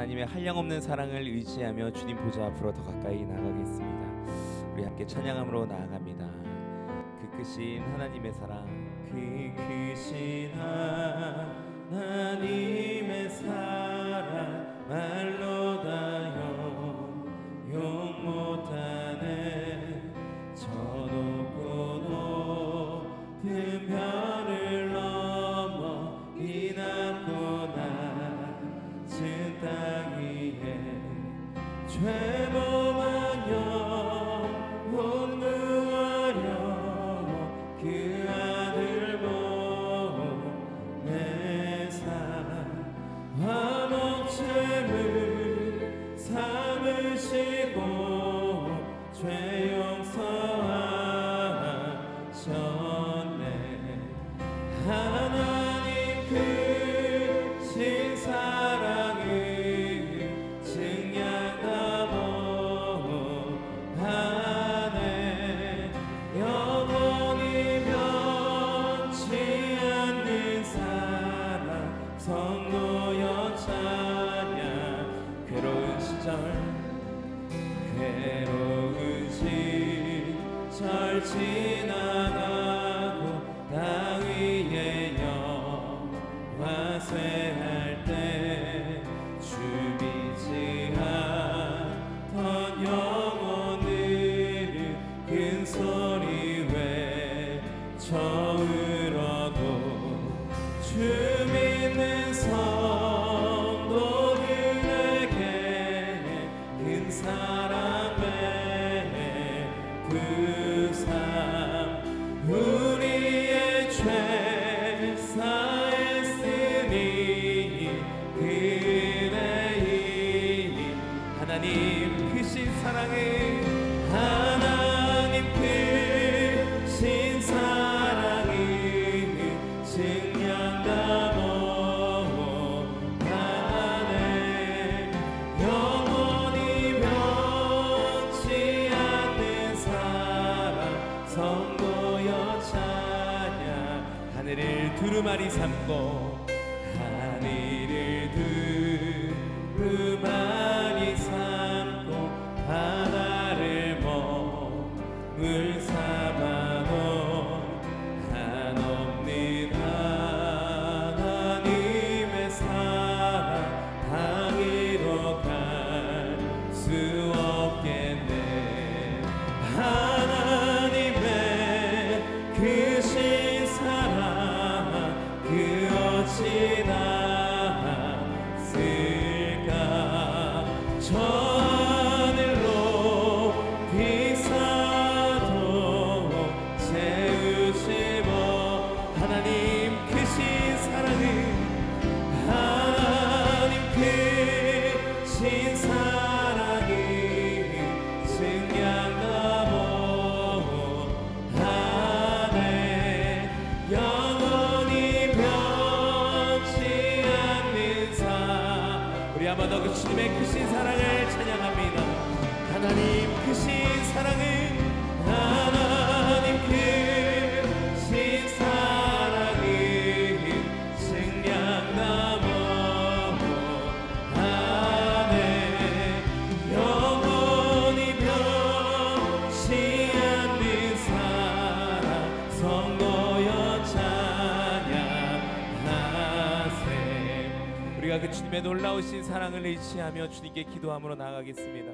하나님의 한량없는 사랑을 의지하며 주님 보좌 앞으로 더 가까이 나가겠습니다. 우리 함께 찬양함으로 나아갑니다. 그 크신 하나님의 사랑, 그 크신 하나님의 사랑 말로 다 용 못하네. 저 높고 높은 별을 넘어 이 낮고 낮은 땅 위에 죄범한 영혼 구하려 그 아들 보내사 화목제물 삼으시고 죄 용서하셨네. 하나님 크신 사랑을 증량다 못하네. 영원히 변치 않는 사랑 성도여 찬양. 괴로운 시절 지나가고 땅 위에 영화 쇠할 때 주비지 않던 영혼들은 큰 소리 외쳐 울어도 주 믿는 성도들에게 큰 사랑 베푸삼. 우리의 죄 사했으니 그의 이 하나님 크신 사랑을, 하나님 크신 사랑을 증량다 못하네. 영원히 변치 않는 사랑 성도여 찬양. 하늘을 두루마리 삼고 하늘을 두루마리 삼고 바다를 몸을 삼아도 한없는 하나님의 사랑 당위로 갈 수 없겠네. 하나님의 크신 사랑 그 어찌 닿았을까. 저 하늘로 비사도 채우시고 하나님 크신 사랑을, 하나님 크신 사랑을 증량다 못하네. 영원히 변치 않는 사랑. 우리 한번 더 그 주님의 크신 사랑을 찬양합니다. 하나님 크신 사랑을, 하나님 크신 사랑을 증량다 못하네. 영원히 변치 않는 사랑 성도여 찬양하세. 우리가 그 주님의 놀라우신 사랑을 의지하며 주님께 기도함으로 나아가겠습니다.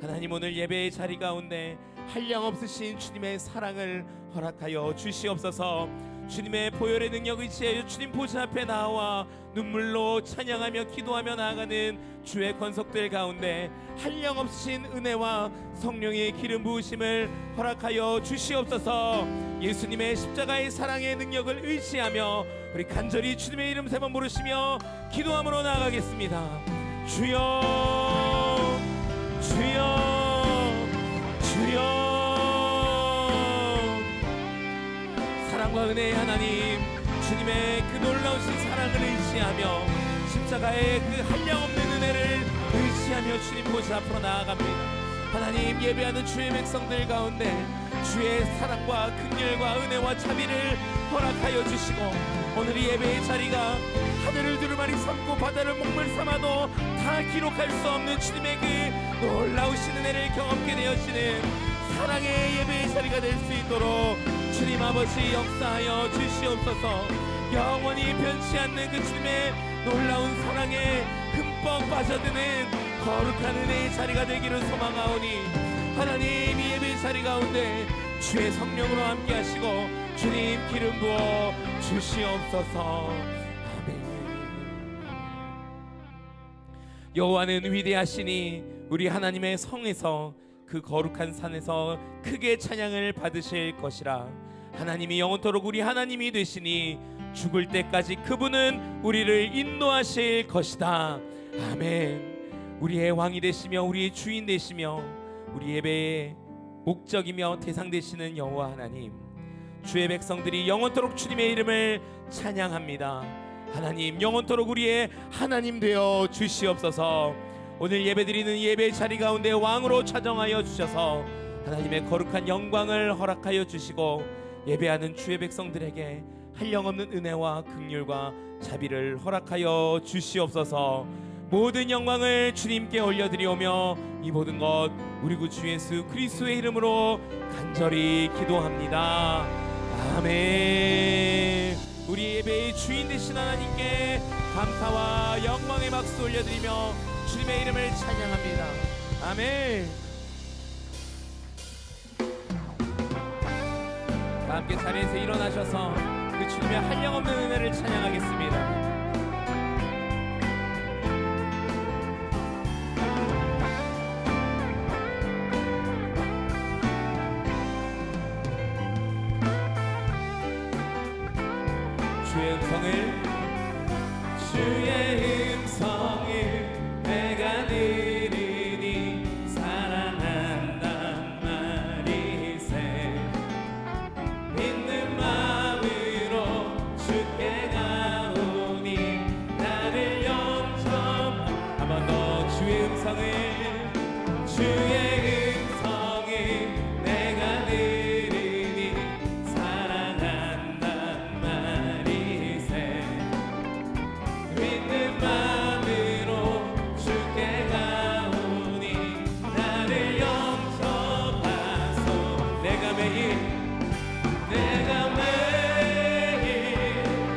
하나님, 오늘 예배의 자리 가운데 한량없으신 주님의 사랑을 허락하여 주시옵소서. 주님의 보혈의 능력 의지하여 주님 보좌 앞에 나와 눈물로 찬양하며 기도하며 나아가는 주의 권속들 가운데 한량없으신 은혜와 성령의 기름 부으심을 허락하여 주시옵소서. 예수님의 십자가의 사랑의 능력을 의지하며 우리 간절히 주님의 이름 세 번 부르시며 기도함으로 나아가겠습니다. 주여, 주여, 주여. 사랑과 은혜의 하나님, 주님의 그 놀라우신 사랑을 의지하며 십자가의 그 한량없는 은혜를 의지하며 주님 보좌 앞으로 나아갑니다. 하나님, 예배하는 주의 백성들 가운데 주의 사랑과 긍휼과 은혜와 자비를 허락하여 주시고 오늘 이 예배의 자리가 하늘을 두루마리 삼고 바다를 목물 삼아도 다 기록할 수 없는 주님의 그 놀라우신 은혜를 경험하게 되어지는 사랑의 예배의 자리가 될 수 있도록 주님 아버지 역사하여 주시옵소서. 영원히 변치 않는 그 주님의 놀라운 사랑에 흠뻑 빠져드는 거룩한 은혜의 자리가 되기를 소망하오니 하나님 이 예배의 자리 가운데 주의 성령으로 함께 하시고 주님 기름 부어 주시옵소서. 아멘. 여호와는 위대하시니 우리 하나님의 성에서 그 거룩한 산에서 크게 찬양을 받으실 것이라. 하나님이 영원토록 우리 하나님이 되시니 죽을 때까지 그분은 우리를 인도하실 것이다. 아멘. 우리의 왕이 되시며 우리의 주인 되시며 우리 예배의 목적이며 대상 되시는 여호와 하나님, 주의 백성들이 영원토록 주님의 이름을 찬양합니다. 하나님 영원토록 우리의 하나님 되어 주시옵소서. 오늘 예배드리는 예배의 자리 가운데 왕으로 차정하여 주셔서 하나님의 거룩한 영광을 허락하여 주시고 예배하는 주의 백성들에게 한량없는 은혜와 긍휼과 자비를 허락하여 주시옵소서. 모든 영광을 주님께 올려드리오며 이 모든 것 우리 구 주 예수 그리스도의 이름으로 간절히 기도합니다. 아멘. 우리 예배의 주인 되신 하나님께 감사와 영광의 박수 올려드리며 주님의 이름을 찬양합니다. 아멘. 다 함께 자리에서 일어나셔서 그 주님의 한량없는 은혜를 찬양하겠습니다. 주의 음성을 내가 들으니 사랑한단 말이세. 믿는 마음으로 주께 가오니 나를 영접. 한 번 더 주의 음성을 내가 들으니 사랑한단 말이세. 믿는 마음으로 주께 가오니 나를 영접하소. 내가 매일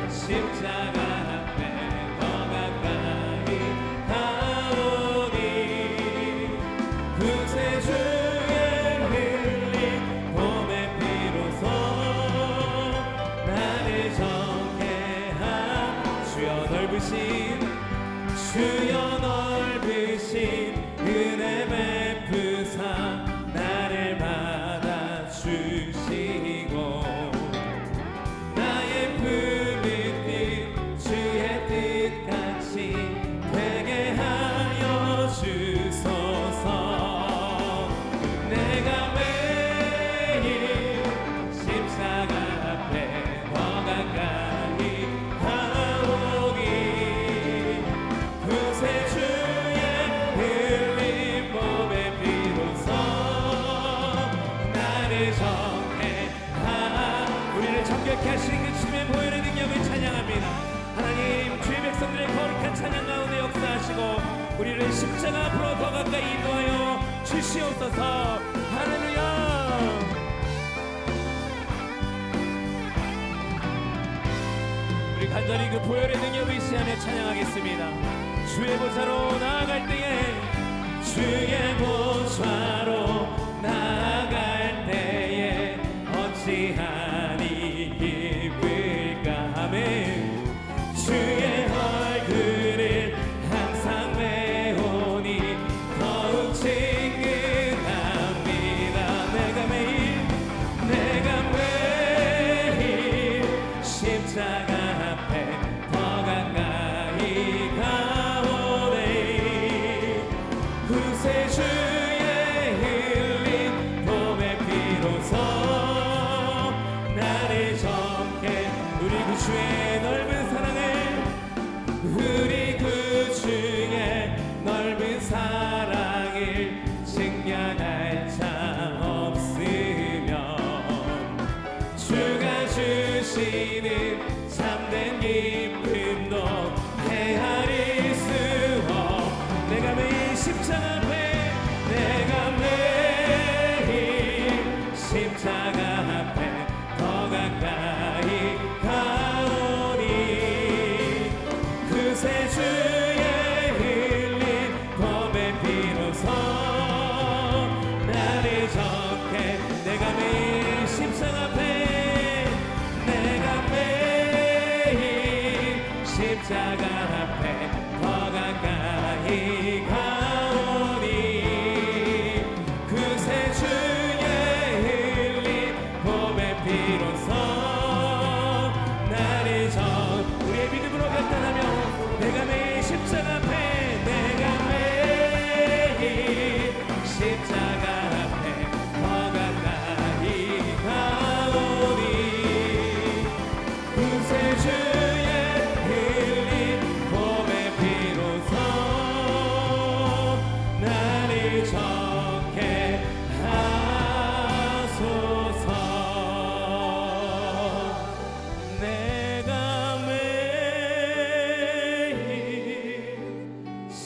십자가 앞에 더 가까이 가오니 구세주의 흘린 봄의 피로소 나를 정케한 주여 넓으신 은혜 베푸사 나를 받아주시고 나의 품은 뜻 주의 뜻같이 되게 하여 주소서. 내가 매일 십자가 앞에 더 가까이 가오니 구세주의 흘린 몸의 피로써 나를 정케하. 우리를 정결케 하시는 그 주님의 보혈의 능력을 찬양합니다. 하나님 주의 백성들의 거룩한 찬양 가운데 역사하시고 우리를 십자가 앞으로 더 가까이 인도하여 주시옵소서. 할렐루야. 우리 간절히 그 보혈의 능력을 의지하며 찬양하겠습니다. 주의 보좌로 나아갈 때에 주의 보좌로 나아갈 때에 어찌하니 기쁠까. 아멘. 주의 얼굴을 항상 배우니 더욱 친근합니다. 내가 매일 십자가 앞에 더 가까이 가오네.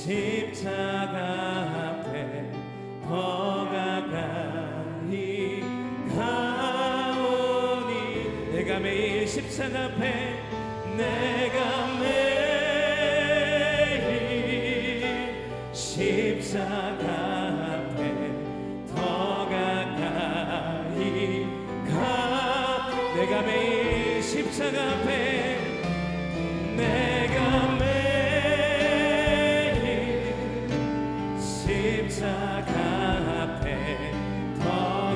십자가 앞에 더 가까이 가오니 내가 매일 십자가 앞에 내가 매일 십자가 앞에 더 가까이 가 내가 매일 십자가 앞에 내가 매일 십자가 앞에 더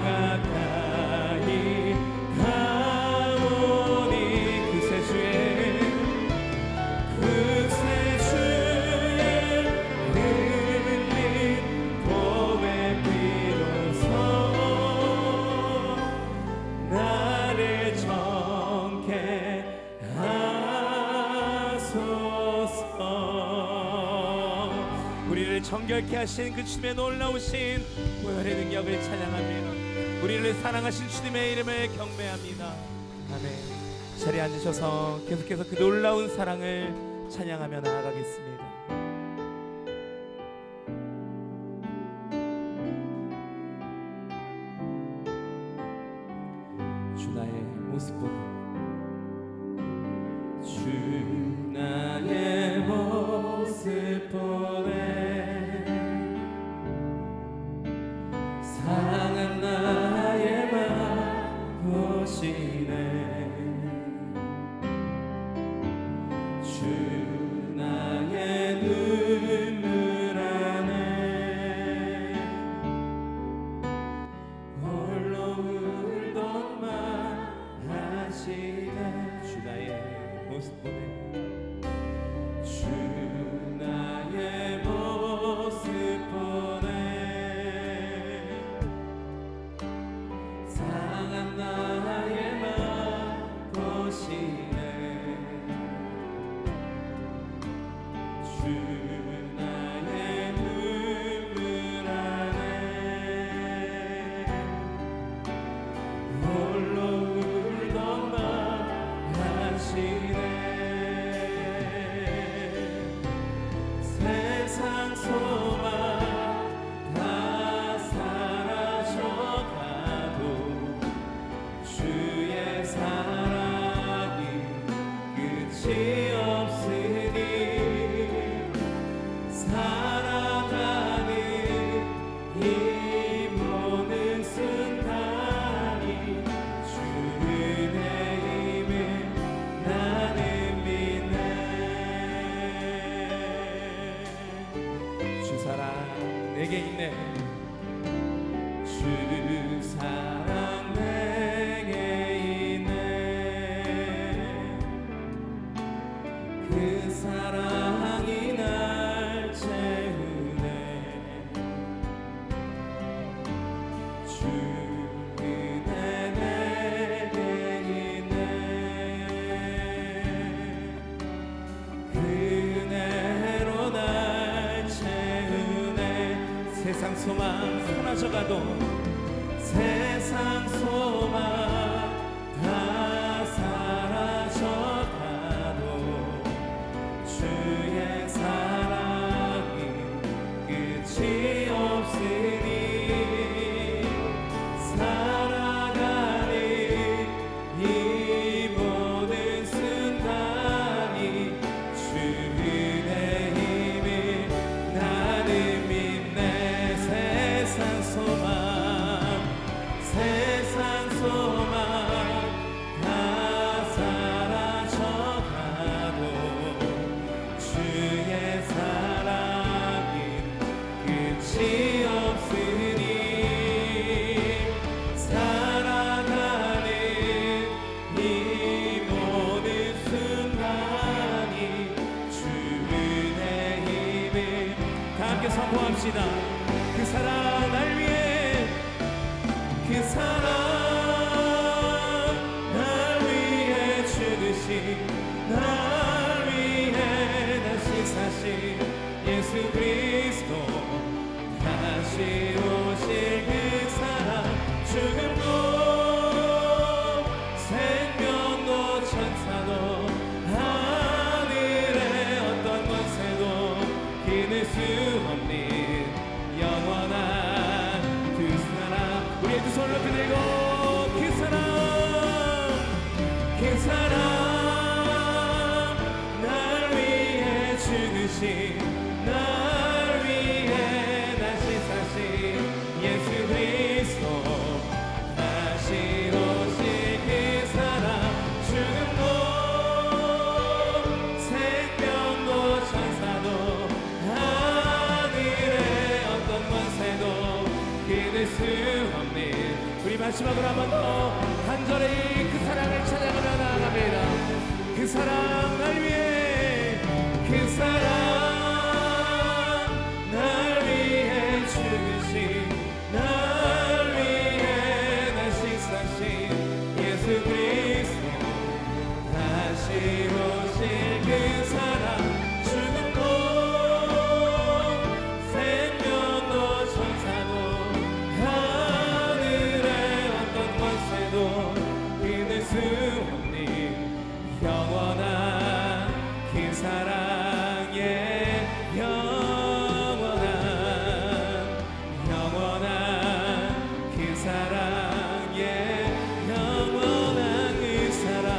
가까이 가오니 그새 주의 흘린 보배 비로소 나를 정케 하소서. 우리를 정결케 하신 그 주님의 놀라우신 보혈의 능력을 찬양합니다. 우리를 사랑하신 주님의 이름을 경배합니다. 아멘. 자리에 앉으셔서 계속해서 그 놀라운 사랑을 찬양하며 나아가겠습니다. 주 나의 모습 보네 주 나의 모습 보네 상한 나의 맘 보시네 주 나의 눈물 안에 홀로 울던 말 하시네 주 나의 모습 보네 주 나의 모습 보네 상한 나의 맘 보시네 주 나의 눈물 안에 홀로 울던 말 하시네 세상 소망 다 사라져가도 주의 사랑이 끝이 없으니 살아가는 이 모든 순간이 주 은혜임을 나는 믿네 주 사랑 내게 있네 주 사랑 내게 있네 그 사랑이 날 채우네 주 은혜 내게 있네 그 은혜로 날 채우네 세상 소망 사라져가도 세상 소망 다 사라져가도 주의 사랑이 끝이 없으니 살아가는 이 모든 순간이 주 은혜임을 나는 믿네 세상 소망 세상 소망 다 사라져가도 주의 사랑이 끝이 없으니 살아가는 이 모든 순간이 주 은혜임을 다 함께 선포합시다. 그 사랑 날 위해 그 사랑 날 위해 죽으신 날 위해 다시 사신 예수 그리스도 다시 오실 그 사랑 죽음도 생명도 천사도 하늘의 어떤 권세도 그는 수 없는 영원한 그 사랑. 우리의 두 손을 높이 들고 그 사랑 날 위해 죽으신 날 위해 다시 사신 예수 그리스도 다시 오실 그 사랑 죽음도 생명도 천사도 하늘의 어떤 권세도 끊을 수 없는 우리 마지막으로 한 번 더 간절히 그 사랑을 찬양하며 나아갑니다. 그 사랑 날 위해 그 사랑 날 위해 죽으신 날 위해 다시 사신 예수 그리스도 다시 오실 그 사랑 죽음도 생명도 천사도 하늘의 어떤 권세도 끊을 수 없는 영원한 그 사랑의 영원한 그 사랑의 영원한 그 사랑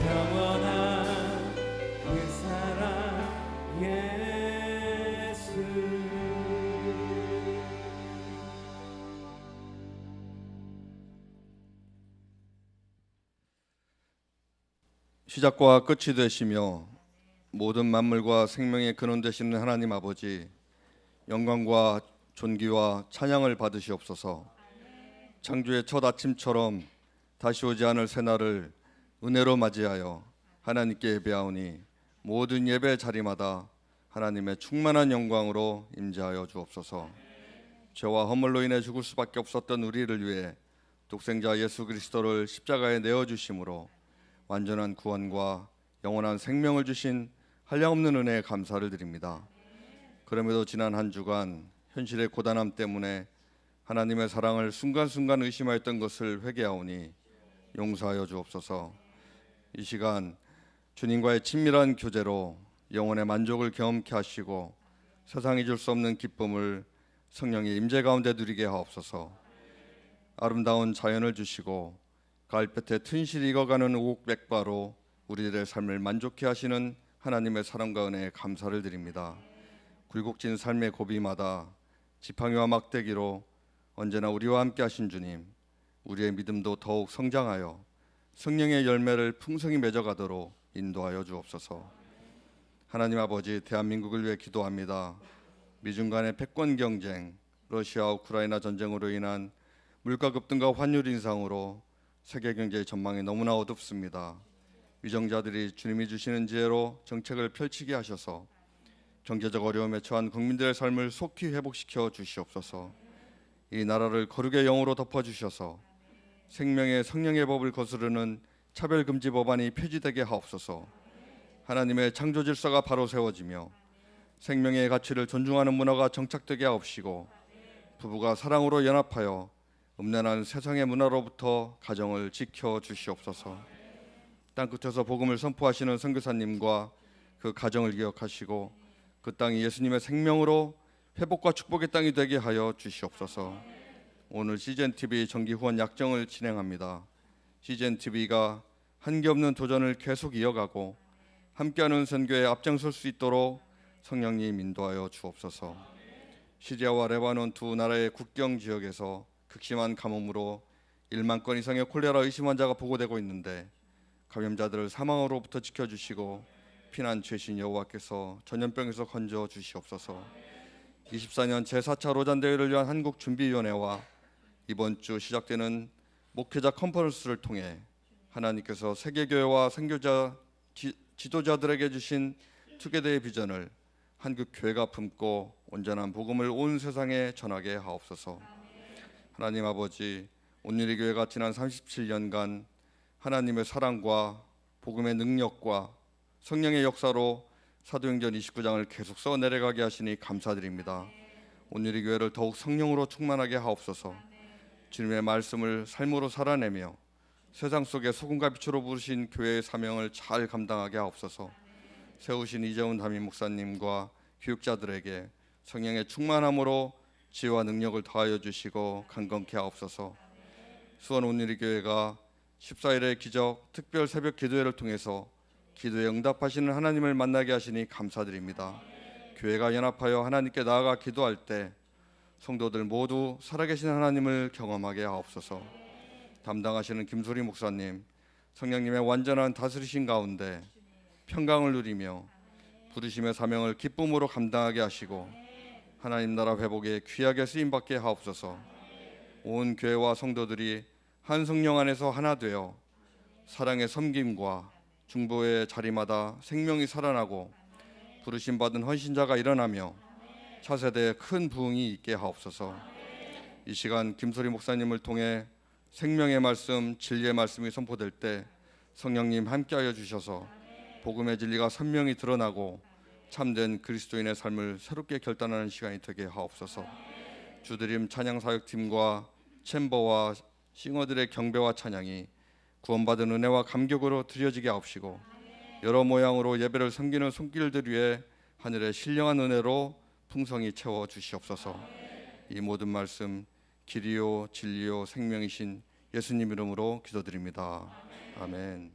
영원한 그 사랑 예수. 시작과 끝이 되시며 모든 만물과 생명의 근원 되시는 하나님 아버지, 영광과 존귀와 찬양을 받으시옵소서. 창조의 첫 아침처럼 다시 오지 않을 새날을 은혜로 맞이하여 하나님께 예배하오니 모든 예배 자리마다 하나님의 충만한 영광으로 임재하여 주옵소서. 죄와 허물로 인해 죽을 수밖에 없었던 우리를 위해 독생자 예수 그리스도를 십자가에 내어주심으로 완전한 구원과 영원한 생명을 주신 한량없는 은혜에 감사를 드립니다. 그럼에도 지난 한 주간 현실의 고단함 때문에 하나님의 사랑을 순간순간 의심하였던 것을 회개하오니 용서하여 주옵소서. 이 시간 주님과의 친밀한 교제로 영혼의 만족을 경험케 하시고 세상이 줄 수 없는 기쁨을 성령의 임재 가운데 누리게 하옵소서. 아름다운 자연을 주시고 가을볕에 튼실히 익어가는 오곡백과로 우리들의 삶을 만족케 하시는 하나님의 사랑과 은혜에 감사를 드립니다. 굴곡진 삶의 고비마다 지팡이와 막대기로 언제나 우리와 함께 하신 주님, 우리의 믿음도 더욱 성장하여 성령의 열매를 풍성히 맺어가도록 인도하여 주옵소서. 하나님 아버지, 대한민국을 위해 기도합니다. 미중 간의 패권 경쟁, 러시아 우크라이나 전쟁으로 인한 물가 급등과 환율 인상으로 세계 경제의 전망이 너무나 어둡습니다. 위정자들이 주님이 주시는 지혜로 정책을 펼치게 하셔서 경제적 어려움에 처한 국민들의 삶을 속히 회복시켜 주시옵소서. 이 나라를 거룩의 영으로 덮어주셔서 생명의 성령의 법을 거스르는 차별금지 법안이 폐지되게 하옵소서. 하나님의 창조 질서가 바로 세워지며 생명의 가치를 존중하는 문화가 정착되게 하옵시고 부부가 사랑으로 연합하여 음란한 세상의 문화로부터 가정을 지켜 주시옵소서. 땅끝에서 복음을 선포하시는 선교사님과 그 가정을 기억하시고 그 땅이 예수님의 생명으로 회복과 축복의 땅이 되게 하여 주시옵소서. 오늘 CGNTV 정기 후원 약정을 진행합니다. CGNTV가 한계없는 도전을 계속 이어가고 함께하는 선교에 앞장설 수 있도록 성령님 인도하여 주옵소서. 시리아와 레바논 두 나라의 국경 지역에서 극심한 가뭄으로 1만 건 이상의 콜레라 의심 환자가 보고되고 있는데 감염자들을 사망으로부터 지켜주시고 피난 죄신 여호와께서 전염병에서 건져 주시옵소서. 24년 제4차 로잔 대회를 위한 한국준비위원회와 이번 주 시작되는 목회자 컨퍼런스를 통해 하나님께서 세계교회와 선교자 지도자들에게 주신 투게더의 비전을 한국 교회가 품고 온전한 복음을 온 세상에 전하게 하옵소서. 하나님 아버지, 온누리 교회가 지난 37년간 하나님의 사랑과 복음의 능력과 성령의 역사로 사도행전 29장을 계속 써 내려가게 하시니 감사드립니다. 온누리 교회를 더욱 성령으로 충만하게 하옵소서. 주님의 말씀을 삶으로 살아내며 세상 속에 소금과 빛으로 부르신 교회의 사명을 잘 감당하게 하옵소서. 세우신 이재훈 담임 목사님과 교육자들에게 성령의 충만함으로 지혜와 능력을 더하여 주시고 강건케 하옵소서. 수원 온누리교회가 14일의 기적 특별 새벽 기도회를 통해서 기도에 응답하시는 하나님을 만나게 하시니 감사드립니다. 교회가 연합하여 하나님께 나아가 기도할 때 성도들 모두 살아계신 하나님을 경험하게 하옵소서. 담당하시는 김소리 목사님, 성령님의 완전한 다스리신 가운데 평강을 누리며 부르심의 사명을 기쁨으로 감당하게 하시고 하나님 나라 회복에 귀하게 쓰임받게 하옵소서. 온 교회와 성도들이 한 성령 안에서 하나 되어 사랑의 섬김과 중보의 자리마다 생명이 살아나고 부르심 받은 헌신자가 일어나며 차세대에 큰 부흥이 있게 하옵소서. 이 시간 김소리 목사님을 통해 생명의 말씀, 진리의 말씀이 선포될 때 성령님 함께하여 주셔서 복음의 진리가 선명히 드러나고 참된 그리스도인의 삶을 새롭게 결단하는 시간이 되게 하옵소서. 주드림 찬양사역팀과 챔버와 싱어들의 경배와 찬양이 구원받은 은혜와 감격으로 드려지게 하옵시고 여러 모양으로 예배를 섬기는 손길들 위에 하늘의 신령한 은혜로 풍성히 채워 주시옵소서. 이 모든 말씀 길이요 진리요 생명이신 예수님 이름으로 기도드립니다. 아멘.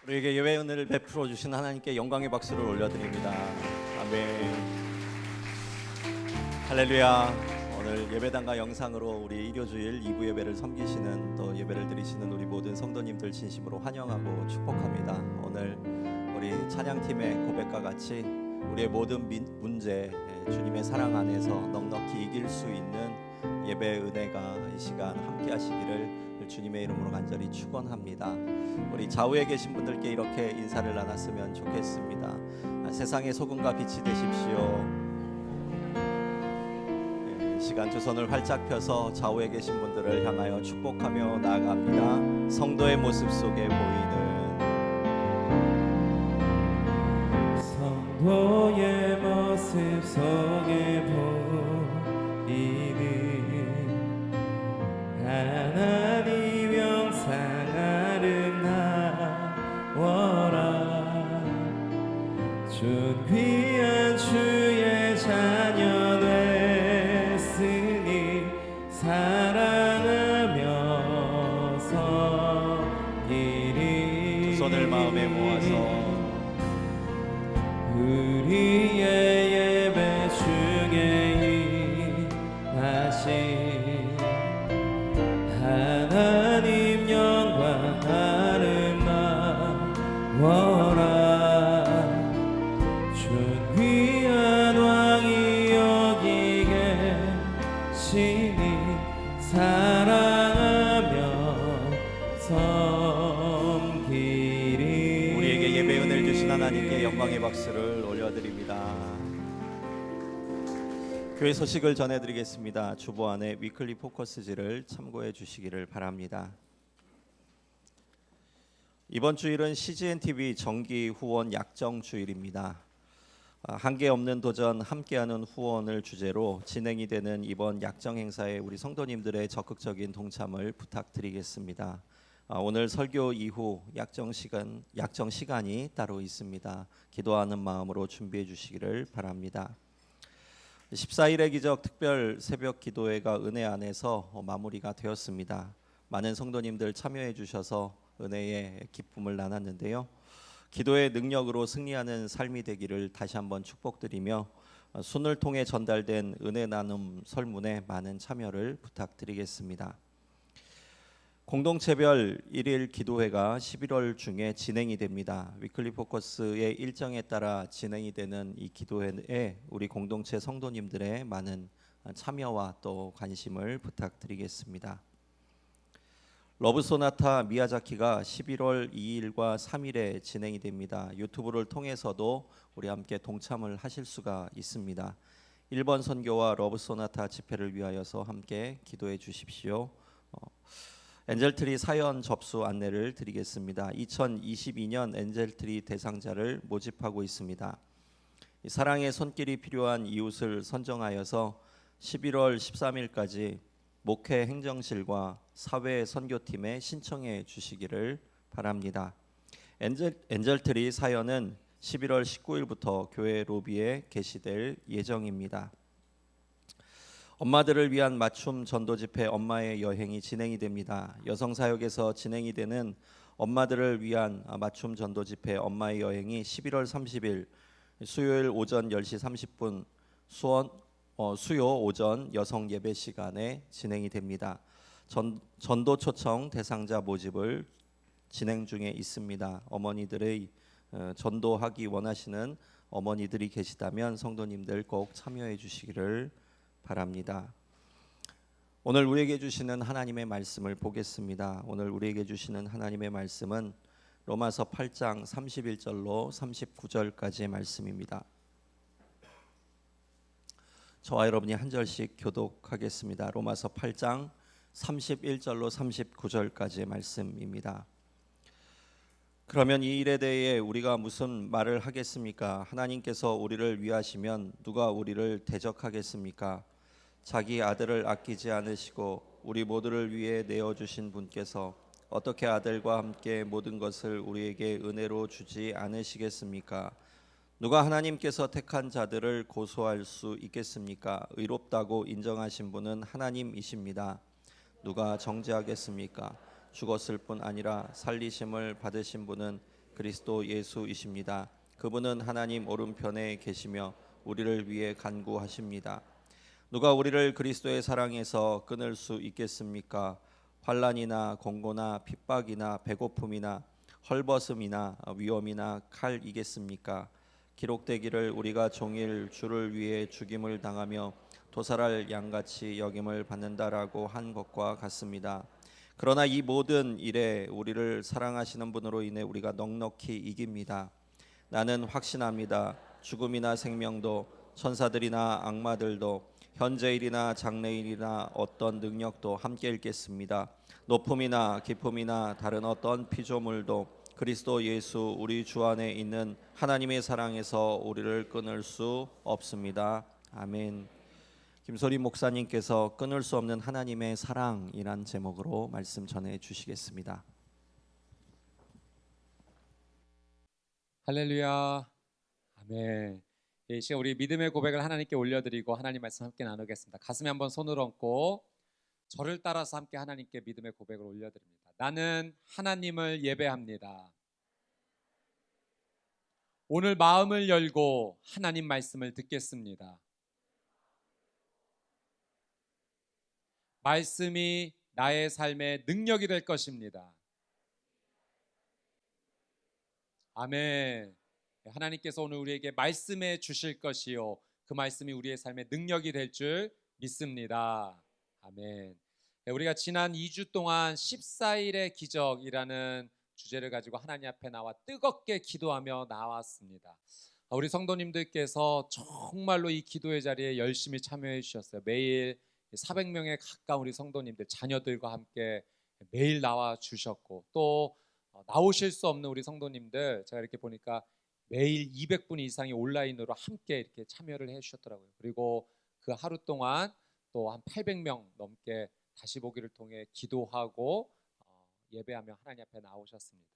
우리에게 예배 은혜를 베풀어 주신 하나님께 영광의 박수를 올려드립니다. 아멘. 할렐루야. 오늘 예배당과 영상으로 우리 일요주일 2부 예배를 섬기시는 또 예배를 드리시는 우리 모든 성도님들 진심으로 환영하고 축복합니다. 오늘 우리 찬양팀의 고백과 같이 우리의 모든 문제 주님의 사랑 안에서 넉넉히 이길 수 있는 예배의 은혜가 이 시간 함께 하시기를 주님의 이름으로 간절히 축원합니다. 우리 좌우에 계신 분들께 이렇게 인사를 나눴으면 좋겠습니다. 세상의 소금과 빛이 되십시오. 시간 두 손을 활짝 펴서 좌우에 계신 분들을 향하여 축복하며 나아갑니다. 성도의 모습 속에 보이는 성도의 모습 속에 보이는 하나님 영상 아름다워라. 존귀한 주의 자녀 됐으니 사랑하며 섬기리. 두 손을 마음에 모아서 우리의 예배 중에 임하신 하나님 영광 아름다워라. 존귀한 왕이 여기 계시니 사랑하며 섬기리. 우리에게 예배 은혜를 주신 하나님께 영광의 박수를 올려드립니다. 교회 소식을 전해드리겠습니다. 주보 안에 위클리 포커스지를 참고해 주시기를 바랍니다. 이번 주일은 CGN-TV 정기 후원 약정 주일입니다. 한계 없는 도전 함께하는 후원을 주제로 진행이 되는 이번 약정 행사에 우리 성도님들의 적극적인 동참을 부탁드리겠습니다. 오늘 설교 이후 약정 시간이 따로 있습니다. 기도하는 마음으로 준비해 주시기를 바랍니다. 14일의 기적 특별 새벽 기도회가 은혜 안에서 마무리가 되었습니다. 많은 성도님들 참여해 주셔서 은혜의 기쁨을 나눴는데요. 기도의 능력으로 승리하는 삶이 되기를 다시 한번 축복드리며 순을 통해 전달된 은혜 나눔 설문에 많은 참여를 부탁드리겠습니다. 공동체별 일일 기도회가 11월 중에 진행이 됩니다. 위클리 포커스의 일정에 따라 진행이 되는 이 기도회에 우리 공동체 성도님들의 많은 참여와 또 관심을 부탁드리겠습니다. 러브 소나타 미야자키가 11월 2일과 3일에 진행이 됩니다. 유튜브를 통해서도 우리 함께 동참을 하실 수가 있습니다. 1번 선교와 러브 소나타 집회를 위하여서 함께 기도해 주십시오. 엔젤트리 사연 접수 안내를 드리겠습니다. 2022년 엔젤트리 대상자를 모집하고 있습니다. 사랑의 손길이 필요한 이웃을 선정하여서 11월 13일까지 목회 행정실과 사회 선교팀에 신청해 주시기를 바랍니다. 엔젤트리 사연은 11월 19일부터 교회 로비에 게시될 예정입니다. 엄마들을 위한 맞춤 전도 집회 엄마의 여행이 진행이 됩니다. 여성 사역에서 진행이 되는 엄마들을 위한 맞춤 전도 집회 엄마의 여행이 11월 30일 수요일 오전 10시 30분 수요 오전 여성 예배 시간에 진행이 됩니다. 전도 초청 대상자 모집을 진행 중에 있습니다. 어머니들의 전도하기 원하시는 어머니들이 계시다면 성도님들 꼭 참여해 주시기를 바랍니다. 오늘 우리에게 주시는 하나님의 말씀을 보겠습니다. 오늘 우리에게 주시는 하나님의 말씀은 로마서 8장 31절로 39절까지의 말씀입니다. 저와 여러분이 한 절씩 교독하겠습니다. 로마서 8장 31절로 39절까지의 말씀입니다. 그러면 이 일에 대해 우리가 무슨 말을 하겠습니까? 하나님께서 우리를 위하시면 누가 우리를 대적하겠습니까? 자기 아들을 아끼지 않으시고 우리 모두를 위해 내어주신 분께서 어떻게 아들과 함께 모든 것을 우리에게 은혜로 주지 않으시겠습니까? 누가 하나님께서 택한 자들을 고소할 수 있겠습니까? 의롭다고 인정하신 분은 하나님이십니다. 누가 정죄하겠습니까? 죽었을 뿐 아니라 살리심을 받으신 분은 그리스도 예수이십니다. 그분은 하나님 오른편에 계시며 우리를 위해 간구하십니다. 누가 우리를 그리스도의 사랑에서 끊을 수 있겠습니까? 환난이나 공고나 핍박이나 배고픔이나 헐벗음이나 위험이나 칼이겠습니까? 기록되기를 우리가 종일 주를 위해 죽임을 당하며 도살할 양같이 여김을 받는다라고 한 것과 같습니다. 그러나 이 모든 일에 우리를 사랑하시는 분으로 인해 우리가 넉넉히 이깁니다. 나는 확신합니다. 죽음이나 생명도 천사들이나 악마들도 현재일이나 장래일이나 어떤 능력도 함께 있겠습니다. 높음이나 깊음이나 다른 어떤 피조물도 그리스도 예수 우리 주 안에 있는 하나님의 사랑에서 우리를 끊을 수 없습니다. 아멘. 김소리 목사님께서 끊을 수 없는 하나님의 사랑이란 제목으로 말씀 전해 주시겠습니다. 할렐루야. 아멘. 이 시간 우리 믿음의 고백을 하나님께 올려드리고 하나님 말씀 함께 나누겠습니다. 가슴에 한번 손을 얹고 저를 따라서 함께 하나님께 믿음의 고백을 올려드립니다. 나는 하나님을 예배합니다. 오늘 마음을 열고 하나님 말씀을 듣겠습니다. 말씀이 나의 삶의 능력이 될 것입니다. 아멘. 하나님께서 오늘 우리에게 말씀해 주실 것이요 그 말씀이 우리의 삶의 능력이 될 줄 믿습니다. 아멘. 우리가 지난 2주 동안 14일의 기적이라는 주제를 가지고 하나님 앞에 나와 뜨겁게 기도하며 나왔습니다. 우리 성도님들께서 정말로 이 기도의 자리에 열심히 참여해 주셨어요. 매일 400명에 가까운 우리 성도님들 자녀들과 함께 매일 나와 주셨고, 또 나오실 수 없는 우리 성도님들 제가 이렇게 보니까 매일 200분 이상이 온라인으로 함께 이렇게 참여를 해 주셨더라고요. 그리고 그 하루 동안 또 한 800명 넘게 다시 보기를 통해 기도하고 예배하며 하나님 앞에 나오셨습니다.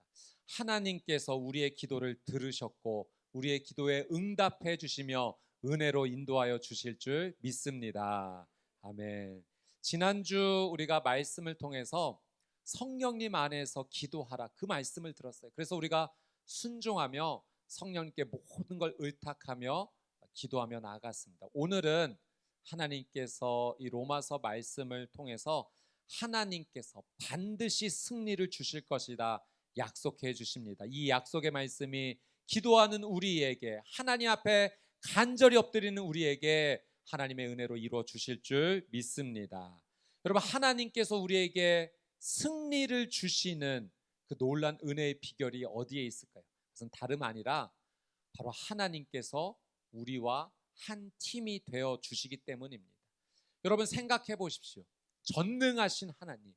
하나님께서 우리의 기도를 들으셨고 우리의 기도에 응답해 주시며 은혜로 인도하여 주실 줄 믿습니다. 아멘. 지난주 우리가 말씀을 통해서 성령님 안에서 기도하라 그 말씀을 들었어요. 그래서 우리가 순종하며 성령님께 모든 걸 의탁하며 기도하며 나아갔습니다. 오늘은 하나님께서 이 로마서 말씀을 통해서 하나님께서 반드시 승리를 주실 것이다 약속해 주십니다. 이 약속의 말씀이 기도하는 우리에게, 하나님 앞에 간절히 엎드리는 우리에게 하나님의 은혜로 이루어 주실 줄 믿습니다. 여러분, 하나님께서 우리에게 승리를 주시는 그 놀란 은혜의 비결이 어디에 있을까요? 그것은 다름 아니라 바로 하나님께서 우리와 한 팀이 되어 주시기 때문입니다. 여러분 생각해 보십시오. 전능하신 하나님,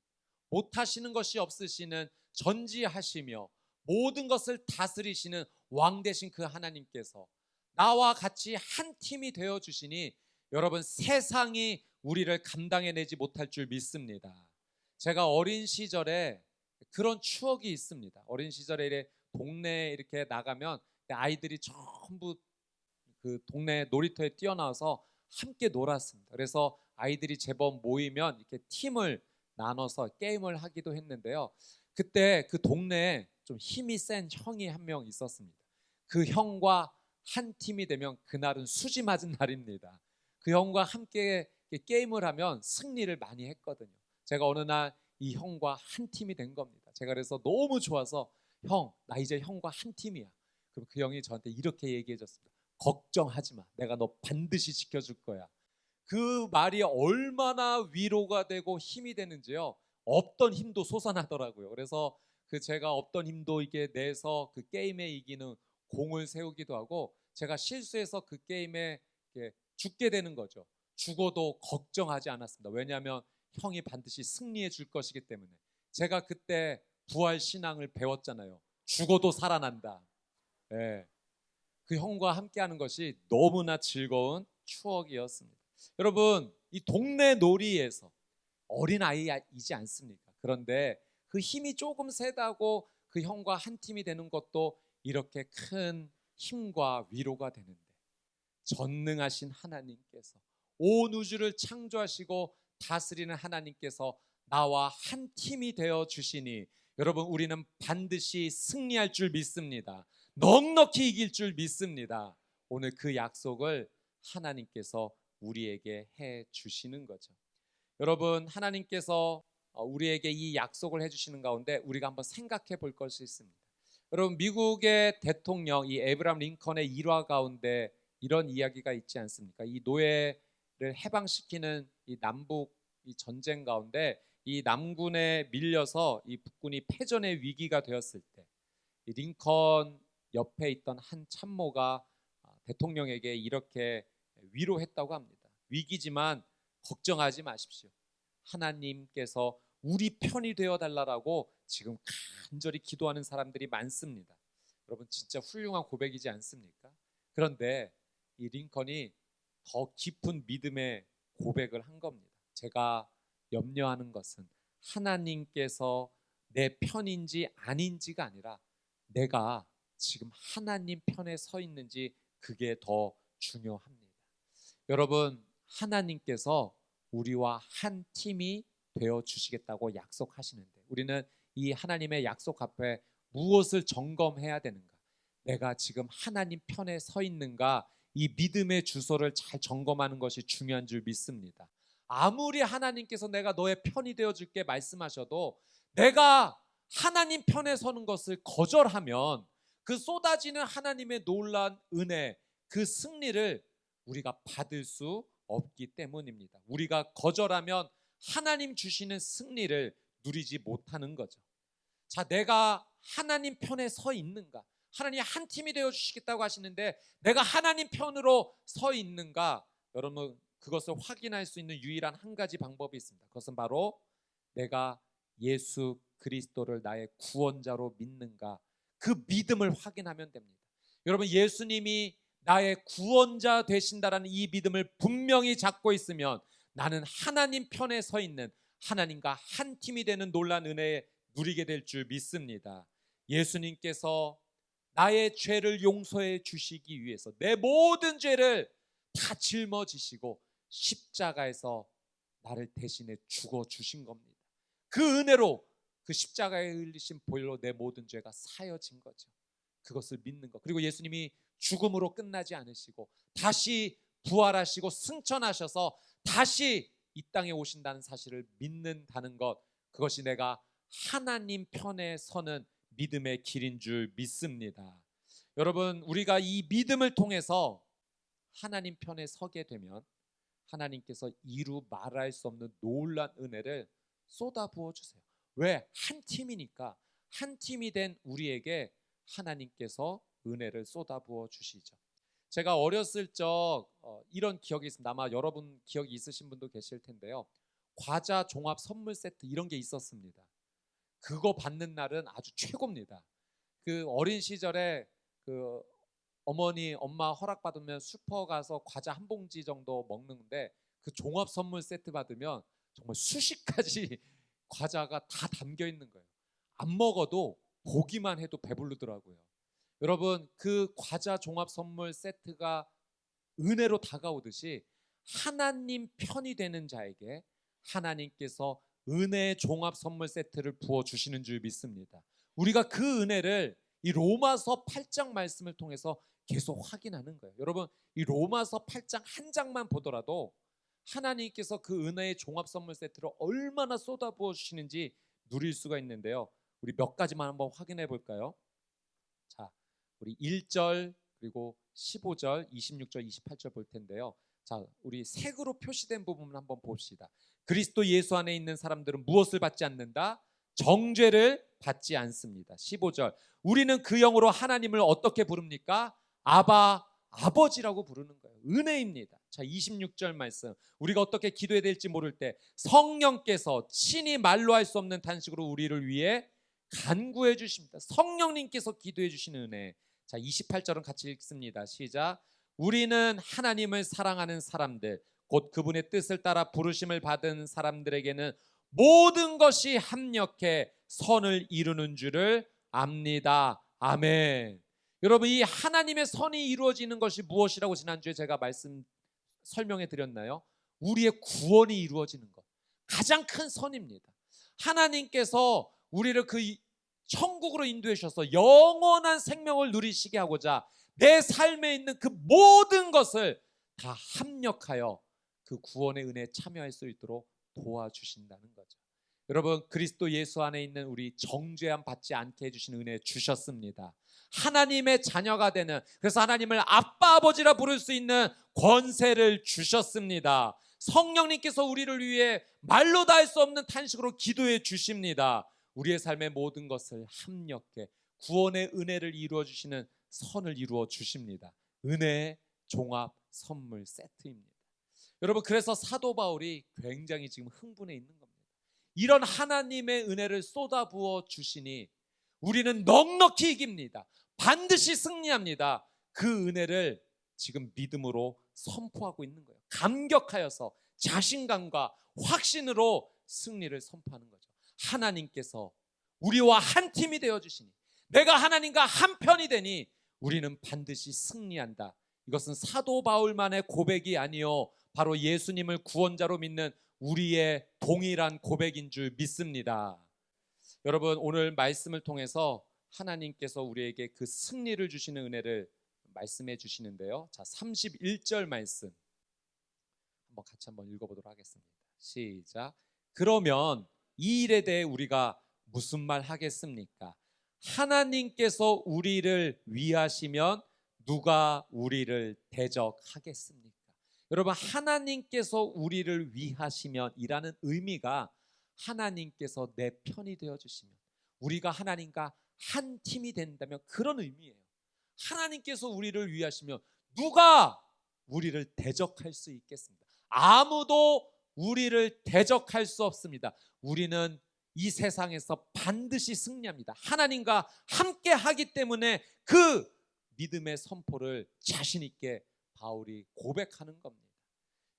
못하시는 것이 없으시는 전지하시며 모든 것을 다스리시는 왕 되신 그 하나님께서 나와 같이 한 팀이 되어 주시니 여러분 세상이 우리를 감당해내지 못할 줄 믿습니다. 제가 어린 시절에 그런 추억이 있습니다. 어린 시절에 동네에 이렇게 나가면 아이들이 전부 그 동네 놀이터에 뛰어나와서 함께 놀았습니다. 그래서 아이들이 제법 모이면 이렇게 팀을 나눠서 게임을 하기도 했는데요. 그때 그 동네에 좀 힘이 센 형이 한 명 있었습니다. 그 형과 한 팀이 되면 그날은 수지 맞은 날입니다. 그 형과 함께 게임을 하면 승리를 많이 했거든요. 제가 어느 날 이 형과 한 팀이 된 겁니다. 제가 그래서 너무 좋아서 형, 나 이제 형과 한 팀이야. 그럼 그 형이 저한테 이렇게 얘기해 줬습니다. 걱정하지 마. 내가 너 반드시 지켜줄 거야. 그 말이 얼마나 위로가 되고 힘이 되는지요. 없던 힘도 솟아나더라고요. 그래서 그 제가 없던 힘도 이게 내서 그 게임에 이기는 공을 세우기도 하고, 제가 실수해서 그 게임에 죽게 되는 거죠. 죽어도 걱정하지 않았습니다. 왜냐하면 형이 반드시 승리해 줄 것이기 때문에. 제가 그때 부활 신앙을 배웠잖아요. 죽어도 살아난다. 네. 그 형과 함께하는 것이 너무나 즐거운 추억이었습니다. 여러분, 이 동네 놀이에서 어린 아이이지 않습니까? 그런데 그 힘이 조금 세다고 그 형과 한 팀이 되는 것도 이렇게 큰 힘과 위로가 되는데, 전능하신 하나님께서 온 우주를 창조하시고 다스리는 하나님께서 나와 한 팀이 되어 주시니 여러분, 우리는 반드시 승리할 줄 믿습니다. 넉넉히 이길 줄 믿습니다. 오늘 그 약속을 하나님께서 우리에게 해 주시는 거죠. 여러분, 하나님께서 우리에게 이 약속을 해 주시는 가운데 우리가 한번 생각해 볼 것이 있습니다. 여러분, 미국의 대통령 이 에브라함 링컨의 일화 가운데 이런 이야기가 있지 않습니까? 이 노예를 해방시키는 이 남북 이 전쟁 가운데 이 남군에 밀려서 이 북군이 패전의 위기가 되었을 때 이 링컨 옆에 있던 한 참모가 대통령에게 이렇게 위로했다고 합니다. 위기지만 걱정하지 마십시오. 하나님께서 우리 편이 되어 달라라고 지금 간절히 기도하는 사람들이 많습니다. 여러분, 진짜 훌륭한 고백이지 않습니까? 그런데 이 링컨이 더 깊은 믿음의 고백을 한 겁니다. 제가 염려하는 것은 하나님께서 내 편인지 아닌지가 아니라 내가 지금 하나님 편에 서 있는지, 그게 더 중요합니다. 여러분, 하나님께서 우리와 한 팀이 되어 주시겠다고 약속하시는데 우리는 이 하나님의 약속 앞에 무엇을 점검해야 되는가? 내가 지금 하나님 편에 서 있는가? 이 믿음의 주소를 잘 점검하는 것이 중요한 줄 믿습니다. 아무리 하나님께서 내가 너의 편이 되어 줄게 말씀하셔도 내가 하나님 편에 서는 것을 거절하면 그 쏟아지는 하나님의 놀라운 은혜, 그 승리를 우리가 받을 수 없기 때문입니다. 우리가 거절하면 하나님 주시는 승리를 누리지 못하는 거죠. 자, 내가 하나님 편에 서 있는가? 하나님 한 팀이 되어 주시겠다고 하시는데 내가 하나님 편으로 서 있는가? 여러분, 그것을 확인할 수 있는 유일한 한 가지 방법이 있습니다. 그것은 바로 내가 예수 그리스도를 나의 구원자로 믿는가? 그 믿음을 확인하면 됩니다. 여러분, 예수님이 나의 구원자 되신다라는 이 믿음을 분명히 잡고 있으면 나는 하나님 편에 서 있는, 하나님과 한 팀이 되는 놀라운 은혜에 누리게 될 줄 믿습니다. 예수님께서 나의 죄를 용서해 주시기 위해서 내 모든 죄를 다 짊어지시고 십자가에서 나를 대신해 죽어 주신 겁니다. 그 은혜로, 그 십자가에 흘리신 보혈로 내 모든 죄가 사여진 거죠. 그것을 믿는 것. 그리고 예수님이 죽음으로 끝나지 않으시고 다시 부활하시고 승천하셔서 다시 이 땅에 오신다는 사실을 믿는다는 것, 그것이 내가 하나님 편에 서는 믿음의 길인 줄 믿습니다. 여러분, 우리가 이 믿음을 통해서 하나님 편에 서게 되면 하나님께서 이루 말할 수 없는 놀라운 은혜를 쏟아부어 주세요. 왜? 한 팀이니까. 한 팀이 된 우리에게 하나님께서 은혜를 쏟아부어 주시죠. 제가 어렸을 적 이런 기억이 있습니다. 아마 여러분 기억이 있으신 분도 계실 텐데요. 과자 종합 선물 세트 이런 게 있었습니다. 그거 받는 날은 아주 최고입니다. 그 어린 시절에 그 엄마 허락 받으면 슈퍼 가서 과자 한 봉지 정도 먹는데 그 종합 선물 세트 받으면 정말 수십 가지 과자가 다 담겨 있는 거예요. 안 먹어도 보기만 해도 배부르더라고요. 여러분, 그 과자 종합 선물 세트가 은혜로 다가오듯이 하나님 편이 되는 자에게 하나님께서 은혜의 종합 선물 세트를 부어 주시는 줄 믿습니다. 우리가 그 은혜를 이 로마서 8장 말씀을 통해서 계속 확인하는 거예요. 여러분, 이 로마서 8장 한 장만 보더라도 하나님께서 그 은혜의 종합 선물 세트를 얼마나 쏟아부어 주시는지 누릴 수가 있는데요. 우리 몇 가지만 한번 확인해 볼까요? 자, 우리 1절 그리고 15절, 26절, 28절 볼 텐데요. 자, 우리 색으로 표시된 부분을 한번 봅시다. 그리스도 예수 안에 있는 사람들은 무엇을 받지 않는다? 정죄를 받지 않습니다. 15절, 우리는 그 영으로 하나님을 어떻게 부릅니까? 아바, 아버지라고 부르는 거예요. 은혜입니다. 자, 26절 말씀, 우리가 어떻게 기도해야 될지 모를 때 성령께서 친히 말로 할 수 없는 탄식으로 우리를 위해 간구해 주십니다. 성령님께서 기도해 주시는 은혜. 자, 28절은 같이 읽습니다. 시작. 우리는 하나님을 사랑하는 사람들, 곧 그분의 뜻을 따라 부르심을 받은 사람들에게는 모든 것이 합력해 선을 이루는 줄을 압니다. 아멘. 여러분, 이 하나님의 선이 이루어지는 것이 무엇이라고 지난주에 제가 설명해 드렸나요? 우리의 구원이 이루어지는 것, 가장 큰 선입니다. 하나님께서 우리를 그 천국으로 인도해 주셔서 영원한 생명을 누리시게 하고자 내 삶에 있는 그 모든 것을 다 합력하여 그 구원의 은혜에 참여할 수 있도록 도와주신다는 거죠. 여러분, 그리스도 예수 안에 있는 우리 정죄함 받지 않게 해주신 은혜 주셨습니다. 하나님의 자녀가 되는, 그래서 하나님을 아빠 아버지라 부를 수 있는 권세를 주셨습니다. 성령님께서 우리를 위해 말로 다 할 수 없는 탄식으로 기도해 주십니다. 우리의 삶의 모든 것을 합력해 구원의 은혜를 이루어 주시는 선을 이루어 주십니다. 은혜의 종합 선물 세트입니다. 여러분, 그래서 사도 바울이 굉장히 지금 흥분해 있는 겁니다. 이런 하나님의 은혜를 쏟아부어 주시니 우리는 넉넉히 이깁니다. 반드시 승리합니다. 그 은혜를 지금 믿음으로 선포하고 있는 거예요. 감격하여서 자신감과 확신으로 승리를 선포하는 거죠. 하나님께서 우리와 한 팀이 되어 주시니, 내가 하나님과 한 편이 되니 우리는 반드시 승리한다. 이것은 사도 바울만의 고백이 아니요, 바로 예수님을 구원자로 믿는 우리의 동일한 고백인 줄 믿습니다. 여러분, 오늘 말씀을 통해서 하나님께서 우리에게 그 승리를 주시는 은혜를 말씀해 주시는데요. 자, 31절 말씀 같이 한번 읽어보도록 하겠습니다. 시작. 그러면 이 일에 대해 우리가 무슨 말 하겠습니까? 하나님께서 우리를 위하시면 누가 우리를 대적하겠습니까? 여러분, 하나님께서 우리를 위하시면 이라는 의미가 하나님께서 내 편이 되어주시면, 우리가 하나님과 한 팀이 된다면 그런 의미예요. 하나님께서 우리를 위하시면 누가 우리를 대적할 수 있겠습니다? 아무도 우리를 대적할 수 없습니다. 우리는 이 세상에서 반드시 승리합니다. 하나님과 함께 하기 때문에 그 믿음의 선포를 자신 있게 바울이 고백하는 겁니다.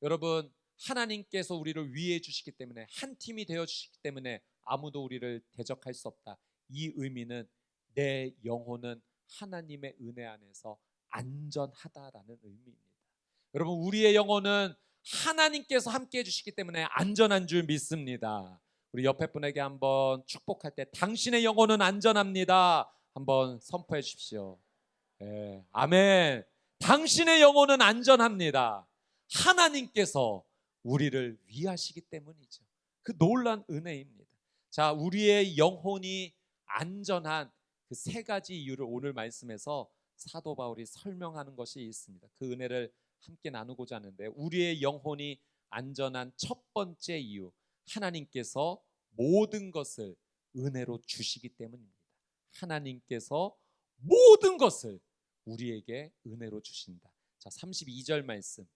여러분, 하나님께서 우리를 위해 주시기 때문에, 한 팀이 되어 주시기 때문에 아무도 우리를 대적할 수 없다. 이 의미는 내 영혼은 하나님의 은혜 안에서 안전하다라는 의미입니다. 여러분, 우리의 영혼은 하나님께서 함께 해주시기 때문에 안전한 줄 믿습니다. 우리 옆에 분에게 한번 축복할 때 당신의 영혼은 안전합니다 한번 선포해 주십시오. 네, 아멘. 당신의 영혼은 안전합니다. 하나님께서 우리를 위하시기 때문이죠. 그 놀란 은혜입니다. 자, 우리의 영혼이 안전한 그 세 가지 이유를 오늘 말씀에서 사도 바울이 설명하는 것이 있습니다. 그 은혜를 함께 나누고자 하는데, 우리의 영혼이 안전한 첫 번째 이유, 하나님께서 모든 것을 은혜로 주시기 때문입니다. 하나님께서 모든 것을 우리에게 은혜로 주신다. 자, 32절 말씀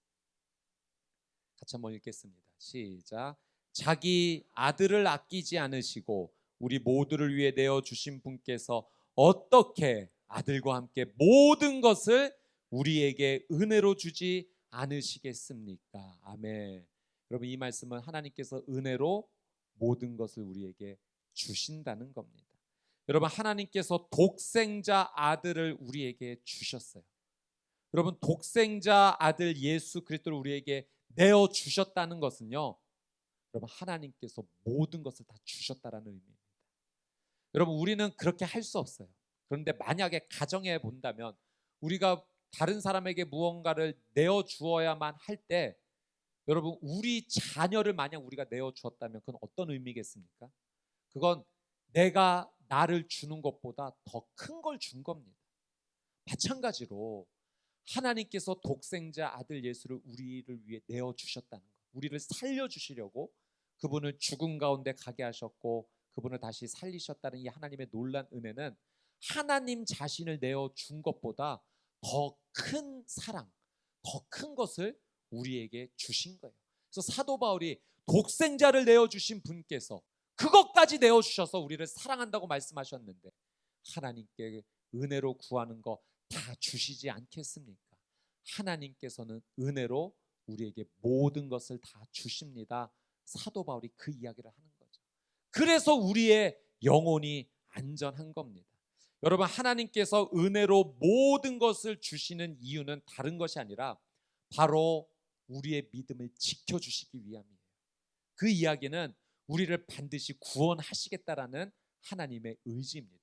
같이 한번 읽겠습니다. 시작. 자기 아들을 아끼지 않으시고 우리 모두를 위해 내어주신 분께서 어떻게 아들과 함께 모든 것을 우리에게 은혜로 주지 않으시겠습니까? 아멘. 여러분, 이 말씀은 하나님께서 은혜로 모든 것을 우리에게 주신다는 겁니다. 여러분, 하나님께서 독생자 아들을 우리에게 주셨어요. 여러분, 독생자 아들 예수 그리스도를 우리에게 내어 주셨다는 것은요, 여러분, 하나님께서 모든 것을 다 주셨다라는 의미입니다. 여러분, 우리는 그렇게 할 수 없어요. 그런데 만약에 가정해 본다면, 우리가 다른 사람에게 무언가를 내어 주어야만 할 때, 여러분, 우리 자녀를 만약 우리가 내어 주었다면 그건 어떤 의미겠습니까? 그건 내가 나를 주는 것보다 더 큰 걸 준 겁니다. 마찬가지로 하나님께서 독생자 아들 예수를 우리를 위해 내어 주셨다는 것, 우리를 살려 주시려고 그분을 죽음 가운데 가게 하셨고 그분을 다시 살리셨다는 이 하나님의 놀란 은혜는 하나님 자신을 내어 준 것보다 더 큰 사랑, 더 큰 것을 우리에게 주신 거예요. 그래서 사도 바울이 독생자를 내어 주신 분께서 그것까지 내어 주셔서 우리를 사랑한다고 말씀하셨는데, 하나님께 은혜로 구하는 거 다 주시지 않겠습니까? 하나님께서는 은혜로 우리에게 모든 것을 다 주십니다. 사도 바울이 그 이야기를 하는 거죠. 그래서 우리의 영혼이 안전한 겁니다. 여러분, 하나님께서 은혜로 모든 것을 주시는 이유는 다른 것이 아니라 바로 우리의 믿음을 지켜주시기 위함이에요. 그 이야기는 우리를 반드시 구원하시겠다라는 하나님의 의지입니다.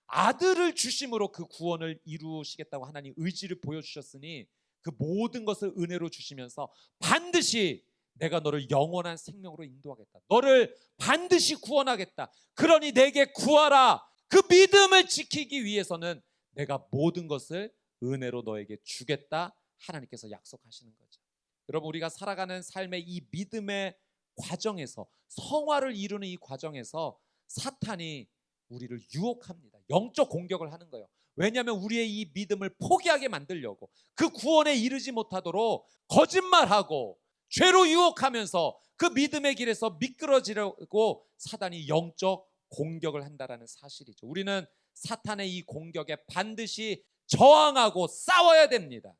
아들을 주심으로 그 구원을 이루시겠다고 하나님 의지를 보여주셨으니 그 모든 것을 은혜로 주시면서 반드시 내가 너를 영원한 생명으로 인도하겠다. 너를 반드시 구원하겠다. 그러니 내게 구하라. 그 믿음을 지키기 위해서는 내가 모든 것을 은혜로 너에게 주겠다. 하나님께서 약속하시는 거죠. 여러분, 우리가 살아가는 삶의 이 믿음의 과정에서, 성화를 이루는 이 과정에서 사탄이 우리를 유혹합니다. 영적 공격을 하는 거예요. 왜냐하면 우리의 이 믿음을 포기하게 만들려고, 그 구원에 이르지 못하도록 거짓말하고 죄로 유혹하면서 그 믿음의 길에서 미끄러지려고 사단이 영적 공격을 한다라는 사실이죠. 우리는 사탄의 이 공격에 반드시 저항하고 싸워야 됩니다.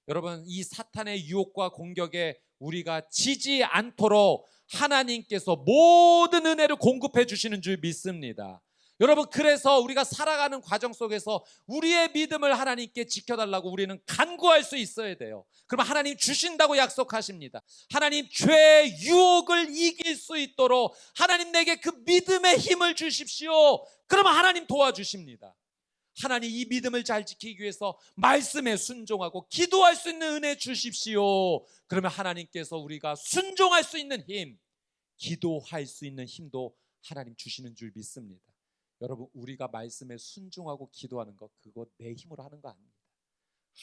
여러분, 이 사탄의 유혹과 공격에 우리가 지지 않도록 하나님께서 모든 은혜를 공급해 주시는 줄 믿습니다. 여러분, 그래서 우리가 살아가는 과정 속에서 우리의 믿음을 하나님께 지켜달라고 우리는 간구할 수 있어야 돼요. 그럼 하나님 주신다고 약속하십니다. 하나님, 죄의 유혹을 이길 수 있도록 하나님 내게 그 믿음의 힘을 주십시오. 그러면 하나님 도와주십니다. 하나님, 이 믿음을 잘 지키기 위해서 말씀에 순종하고 기도할 수 있는 은혜 주십시오. 그러면 하나님께서 우리가 순종할 수 있는 힘, 기도할 수 있는 힘도 하나님 주시는 줄 믿습니다. 여러분, 우리가 말씀에 순종하고 기도하는 것, 그거 내 힘으로 하는 거 아닙니다.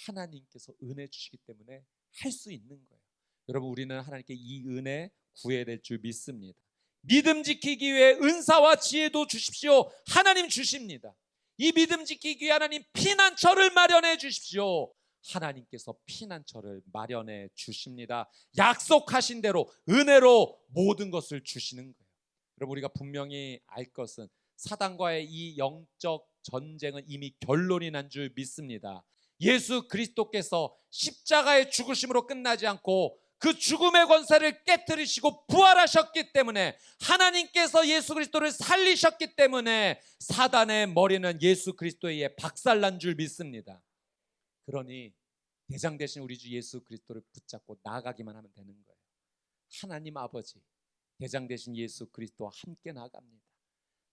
하나님께서 은혜 주시기 때문에 할 수 있는 거예요. 여러분, 우리는 하나님께 이 은혜 구해야 될 줄 믿습니다. 믿음 지키기 위해 은사와 지혜도 주십시오. 하나님 주십니다. 이 믿음 지키기 위해 하나님 피난처를 마련해 주십시오. 하나님께서 피난처를 마련해 주십니다. 약속하신 대로 은혜로 모든 것을 주시는 거예요. 여러분, 우리가 분명히 알 것은 사단과의 이 영적 전쟁은 이미 결론이 난 줄 믿습니다. 예수 그리스도께서 십자가의 죽으심으로 끝나지 않고 그 죽음의 권세를 깨뜨리시고 부활하셨기 때문에, 하나님께서 예수 그리스도를 살리셨기 때문에 사단의 머리는 예수 그리스도에 의해 박살난 줄 믿습니다. 그러니 대장 되신 우리 주 예수 그리스도를 붙잡고 나아가기만 하면 되는 거예요. 하나님 아버지, 대장 되신 예수 그리스도와 함께 나아갑니다.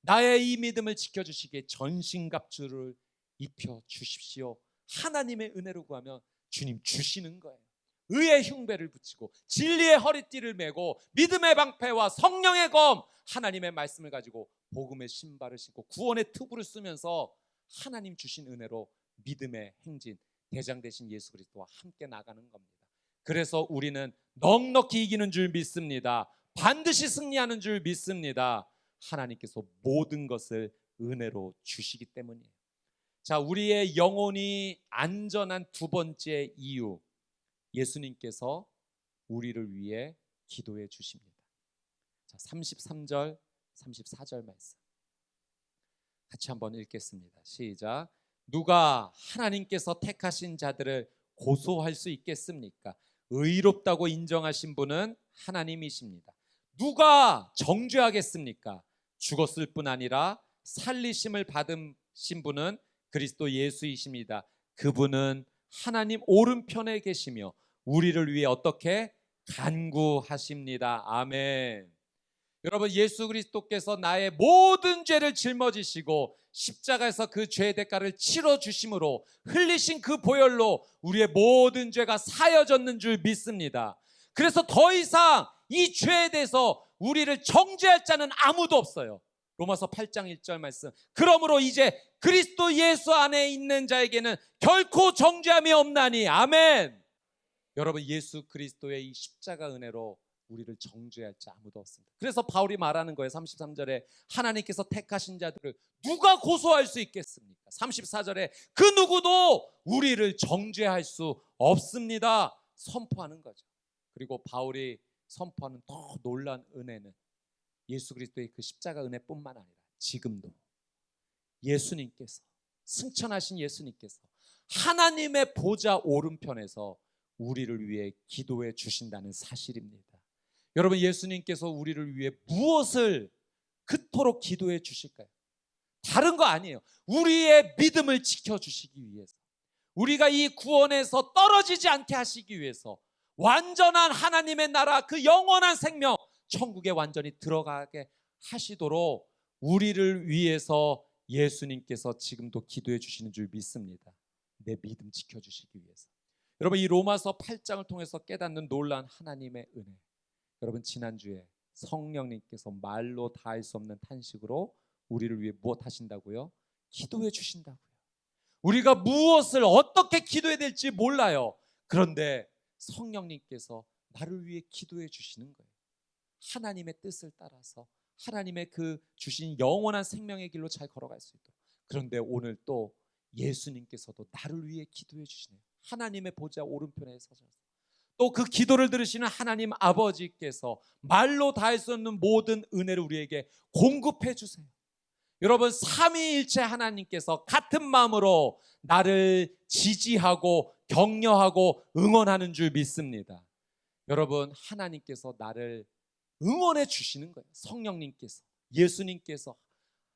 나의 이 믿음을 지켜주시기에 전신갑주를 입혀주십시오. 하나님의 은혜로 구하면 주님 주시는 거예요. 의의 흉배를 붙이고 진리의 허리띠를 메고 믿음의 방패와 성령의 검, 하나님의 말씀을 가지고 복음의 신발을 신고 구원의 투구를 쓰면서 하나님 주신 은혜로 믿음의 행진, 대장 되신 예수 그리스도와 함께 나가는 겁니다. 그래서 우리는 넉넉히 이기는 줄 믿습니다. 반드시 승리하는 줄 믿습니다. 하나님께서 모든 것을 은혜로 주시기 때문이에요. 자, 우리의 영혼이 안전한 두 번째 이유, 예수님께서 우리를 위해 기도해 주십니다. 자, 33절, 34절 말씀 같이 한번 읽겠습니다. 시작. 누가 하나님께서 택하신 자들을 고소할 수 있겠습니까? 의롭다고 인정하신 분은 하나님이십니다. 누가 정죄하겠습니까? 죽었을 뿐 아니라 살리심을 받으신 분은 그리스도 예수이십니다. 그분은 하나님 오른편에 계시며 우리를 위해 어떻게 간구하십니다. 아멘. 여러분, 예수 그리스도께서 나의 모든 죄를 짊어지시고 십자가에서 그 죄의 대가를 치러 주심으로 흘리신 그 보혈로 우리의 모든 죄가 사여졌는 줄 믿습니다. 그래서 더 이상 이 죄에 대해서 우리를 정죄할 자는 아무도 없어요. 로마서 8장 1절 말씀. 그러므로 이제 그리스도 예수 안에 있는 자에게는 결코 정죄함이 없나니. 아멘. 여러분, 예수 그리스도의 이 십자가 은혜로 우리를 정죄할 자 아무도 없습니다. 그래서 바울이 말하는 거예요. 33절에 하나님께서 택하신 자들을 누가 고소할 수 있겠습니까? 34절에 그 누구도 우리를 정죄할 수 없습니다. 선포하는 거죠. 그리고 바울이 선포하는 더 놀라운 은혜는 예수 그리스도의 그 십자가 은혜뿐만 아니라 지금도 예수님께서, 승천하신 예수님께서 하나님의 보좌 오른편에서 우리를 위해 기도해 주신다는 사실입니다. 여러분, 예수님께서 우리를 위해 무엇을 그토록 기도해 주실까요? 다른 거 아니에요. 우리의 믿음을 지켜주시기 위해서, 우리가 이 구원에서 떨어지지 않게 하시기 위해서, 완전한 하나님의 나라, 그 영원한 생명, 천국에 완전히 들어가게 하시도록 우리를 위해서 예수님께서 지금도 기도해 주시는 줄 믿습니다. 내 믿음 지켜주시기 위해서. 여러분, 이 로마서 8장을 통해서 깨닫는 놀라운 하나님의 은혜. 여러분, 지난주에 성령님께서 말로 다할 수 없는 탄식으로 우리를 위해 무엇 하신다고요? 기도해 주신다고요. 우리가 무엇을 어떻게 기도해야 될지 몰라요. 그런데 성령님께서 나를 위해 기도해 주시는 거예요. 하나님의 뜻을 따라서 하나님의 그 주신 영원한 생명의 길로 잘 걸어갈 수 있도록. 그런데 오늘 또 예수님께서도 나를 위해 기도해 주시네요. 하나님의 보좌 오른편에 서셔서 또 그 기도를 들으시는 하나님 아버지께서 말로 다할 수 없는 모든 은혜를 우리에게 공급해 주세요. 여러분, 삼위일체 하나님께서 같은 마음으로 나를 지지하고 격려하고 응원하는 줄 믿습니다. 여러분, 하나님께서 나를 응원해 주시는 거예요. 성령님께서, 예수님께서,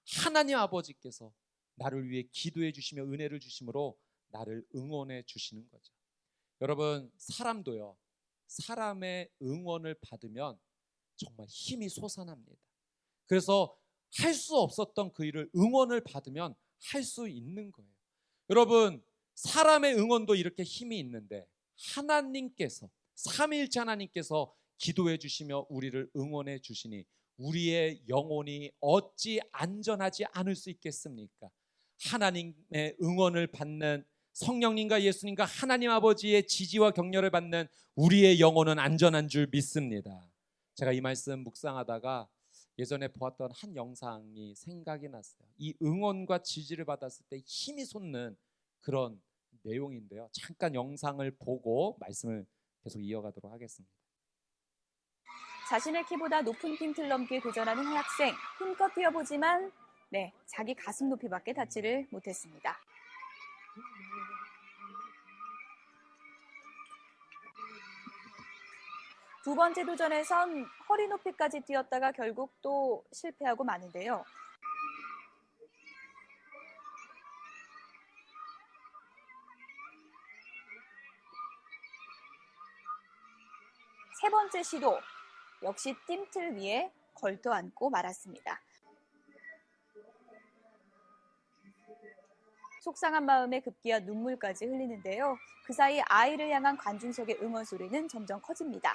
하나님 아버지께서 나를 위해 기도해 주시며 은혜를 주심으로 나를 응원해 주시는 거죠. 여러분, 사람도요, 사람의 응원을 받으면 정말 힘이 솟아납니다. 그래서 할 수 없었던 그 일을 응원을 받으면 할 수 있는 거예요. 여러분, 사람의 응원도 이렇게 힘이 있는데 하나님께서, 삼위일체 하나님께서 기도해 주시며 우리를 응원해 주시니 우리의 영혼이 어찌 안전하지 않을 수 있겠습니까? 하나님의 응원을 받는 성령님과 예수님과 하나님 아버지의 지지와 격려를 받는 우리의 영혼은 안전한 줄 믿습니다. 제가 이 말씀 묵상하다가 예전에 보았던 한 영상이 생각이 났어요. 이 응원과 지지를 받았을 때 힘이 솟는 그런 내용인데요. 잠깐 영상을 보고 말씀을 계속 이어가도록 하겠습니다. 자신의 키보다 높은 핀틀 넘기에 도전하는 한 학생. 힘껏 뛰어보지만 자기 가슴 높이밖에 닿지를 못했습니다. 두 번째 도전에선 허리 높이까지 뛰었다가 결국 또 실패하고 마는데요. 세 번째 시도, 역시 뜀틀 위에 걸터앉고 말았습니다. 속상한 마음에 급기야 눈물까지 흘리는데요. 그 사이 아이를 향한 관중석의 응원 소리는 점점 커집니다.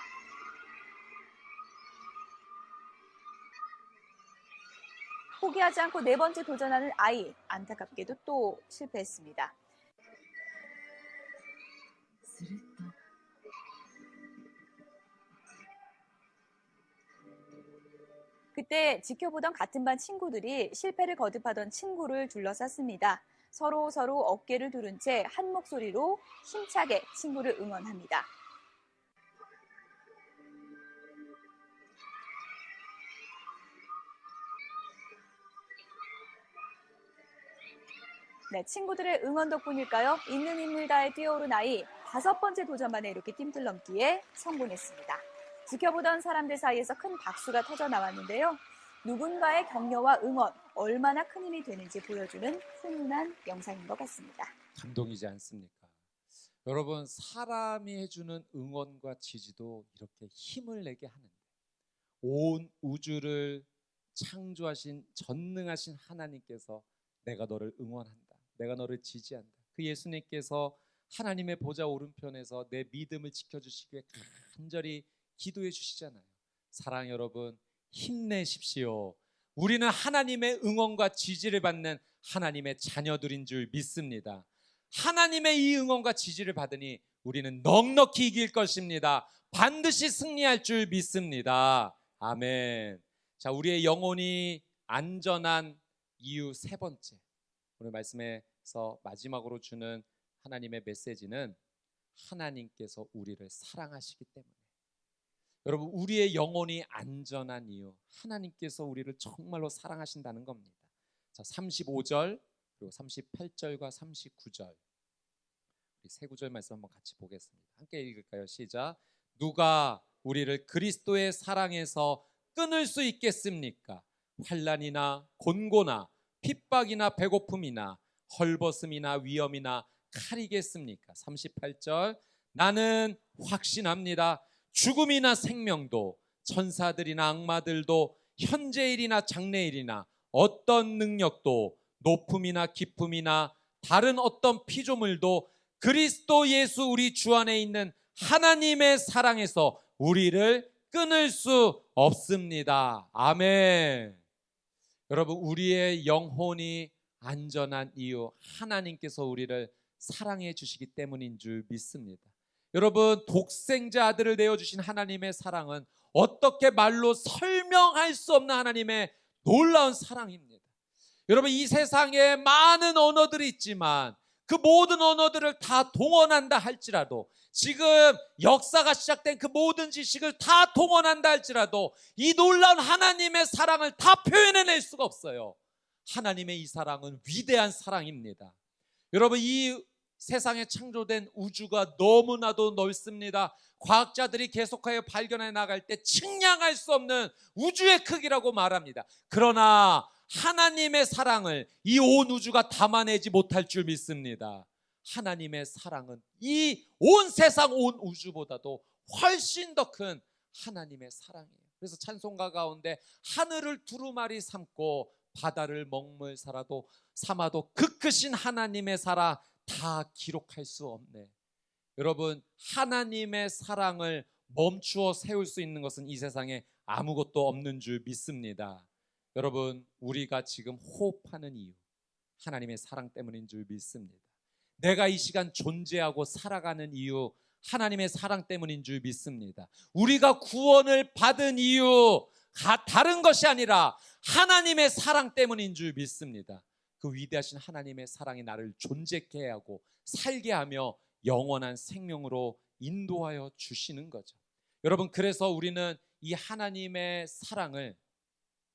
포기하지 않고 네 번째 도전하는 아이, 안타깝게도 또 실패했습니다. 그때 지켜보던 같은 반 친구들이 실패를 거듭하던 친구를 둘러쌌습니다. 서로 어깨를 두른 채 한 목소리로 힘차게 친구를 응원합니다. 친구들의 응원 덕분일까요? 있는 힘을 다해 뛰어오른 아이, 다섯 번째 도전 만에 이렇게 뜀틀 넘기에 성공했습니다. 지켜보던 사람들 사이에서 큰 박수가 터져 나왔는데요. 누군가의 격려와 응원, 얼마나 큰 힘이 되는지 보여주는 훈훈한 영상인 것 같습니다. 감동이지 않습니까? 여러분, 사람이 해주는 응원과 지지도 이렇게 힘을 내게 하는데 온 우주를 창조하신 전능하신 하나님께서 내가 너를 응원한다, 내가 너를 지지한다. 그 예수님께서 하나님의 보좌 오른편에서 내 믿음을 지켜주시기 위해 간절히 기도해 주시잖아요. 사랑 여러분, 힘내십시오. 우리는 하나님의 응원과 지지를 받는 하나님의 자녀들인 줄 믿습니다. 하나님의 이 응원과 지지를 받으니 우리는 넉넉히 이길 것입니다. 반드시 승리할 줄 믿습니다. 아멘. 자, 우리의 영혼이 안전한 이유 세 번째, 오늘 말씀에서 마지막으로 주는 하나님의 메시지는 하나님께서 우리를 사랑하시기 때문에. 여러분, 우리의 영혼이 안전한 이유, 하나님께서 우리를 정말로 사랑하신다는 겁니다. 자, 35절 그리고 38절과 39절 우리 세 구절 말씀 한번 같이 보겠습니다. 함께 읽을까요? 시작. 누가 우리를 그리스도의 사랑에서 끊을 수 있겠습니까? 환난이나 곤고나 핍박이나 배고픔이나 헐벗음이나 위험이나 칼이겠습니까? 38절. 나는 확신합니다. 죽음이나 생명도 천사들이나 악마들도 현재일이나 장래일이나 어떤 능력도 높음이나 깊음이나 다른 어떤 피조물도 그리스도 예수 우리 주 안에 있는 하나님의 사랑에서 우리를 끊을 수 없습니다. 아멘. 여러분, 우리의 영혼이 안전한 이유, 하나님께서 우리를 사랑해 주시기 때문인 줄 믿습니다. 여러분, 독생자 아들을 내어주신 하나님의 사랑은 어떻게 말로 설명할 수 없는 하나님의 놀라운 사랑입니다. 여러분, 이 세상에 많은 언어들이 있지만 그 모든 언어들을 다 동원한다 할지라도, 지금 역사가 시작된 그 모든 지식을 다 동원한다 할지라도 이 놀라운 하나님의 사랑을 다 표현해낼 수가 없어요. 하나님의 이 사랑은 위대한 사랑입니다. 여러분, 이 세상에 창조된 우주가 너무나도 넓습니다. 과학자들이 계속하여 발견해 나갈 때 측량할 수 없는 우주의 크기라고 말합니다. 그러나 하나님의 사랑을 이 온 우주가 담아내지 못할 줄 믿습니다. 하나님의 사랑은 이 온 세상 온 우주보다도 훨씬 더 큰 하나님의 사랑이에요. 그래서 찬송가 가운데 하늘을 두루마리 삼고 바다를 먹물 삼아도 그 크신 하나님의 사랑 다 기록할 수 없네. 여러분, 하나님의 사랑을 멈추어 세울 수 있는 것은 이 세상에 아무것도 없는 줄 믿습니다. 여러분, 우리가 지금 호흡하는 이유, 하나님의 사랑 때문인 줄 믿습니다. 내가 이 시간 존재하고 살아가는 이유, 하나님의 사랑 때문인 줄 믿습니다. 우리가 구원을 받은 이유, 다른 것이 아니라 하나님의 사랑 때문인 줄 믿습니다. 그 위대하신 하나님의 사랑이 나를 존재케 하고 살게 하며 영원한 생명으로 인도하여 주시는 거죠. 여러분, 그래서 우리는 이 하나님의 사랑을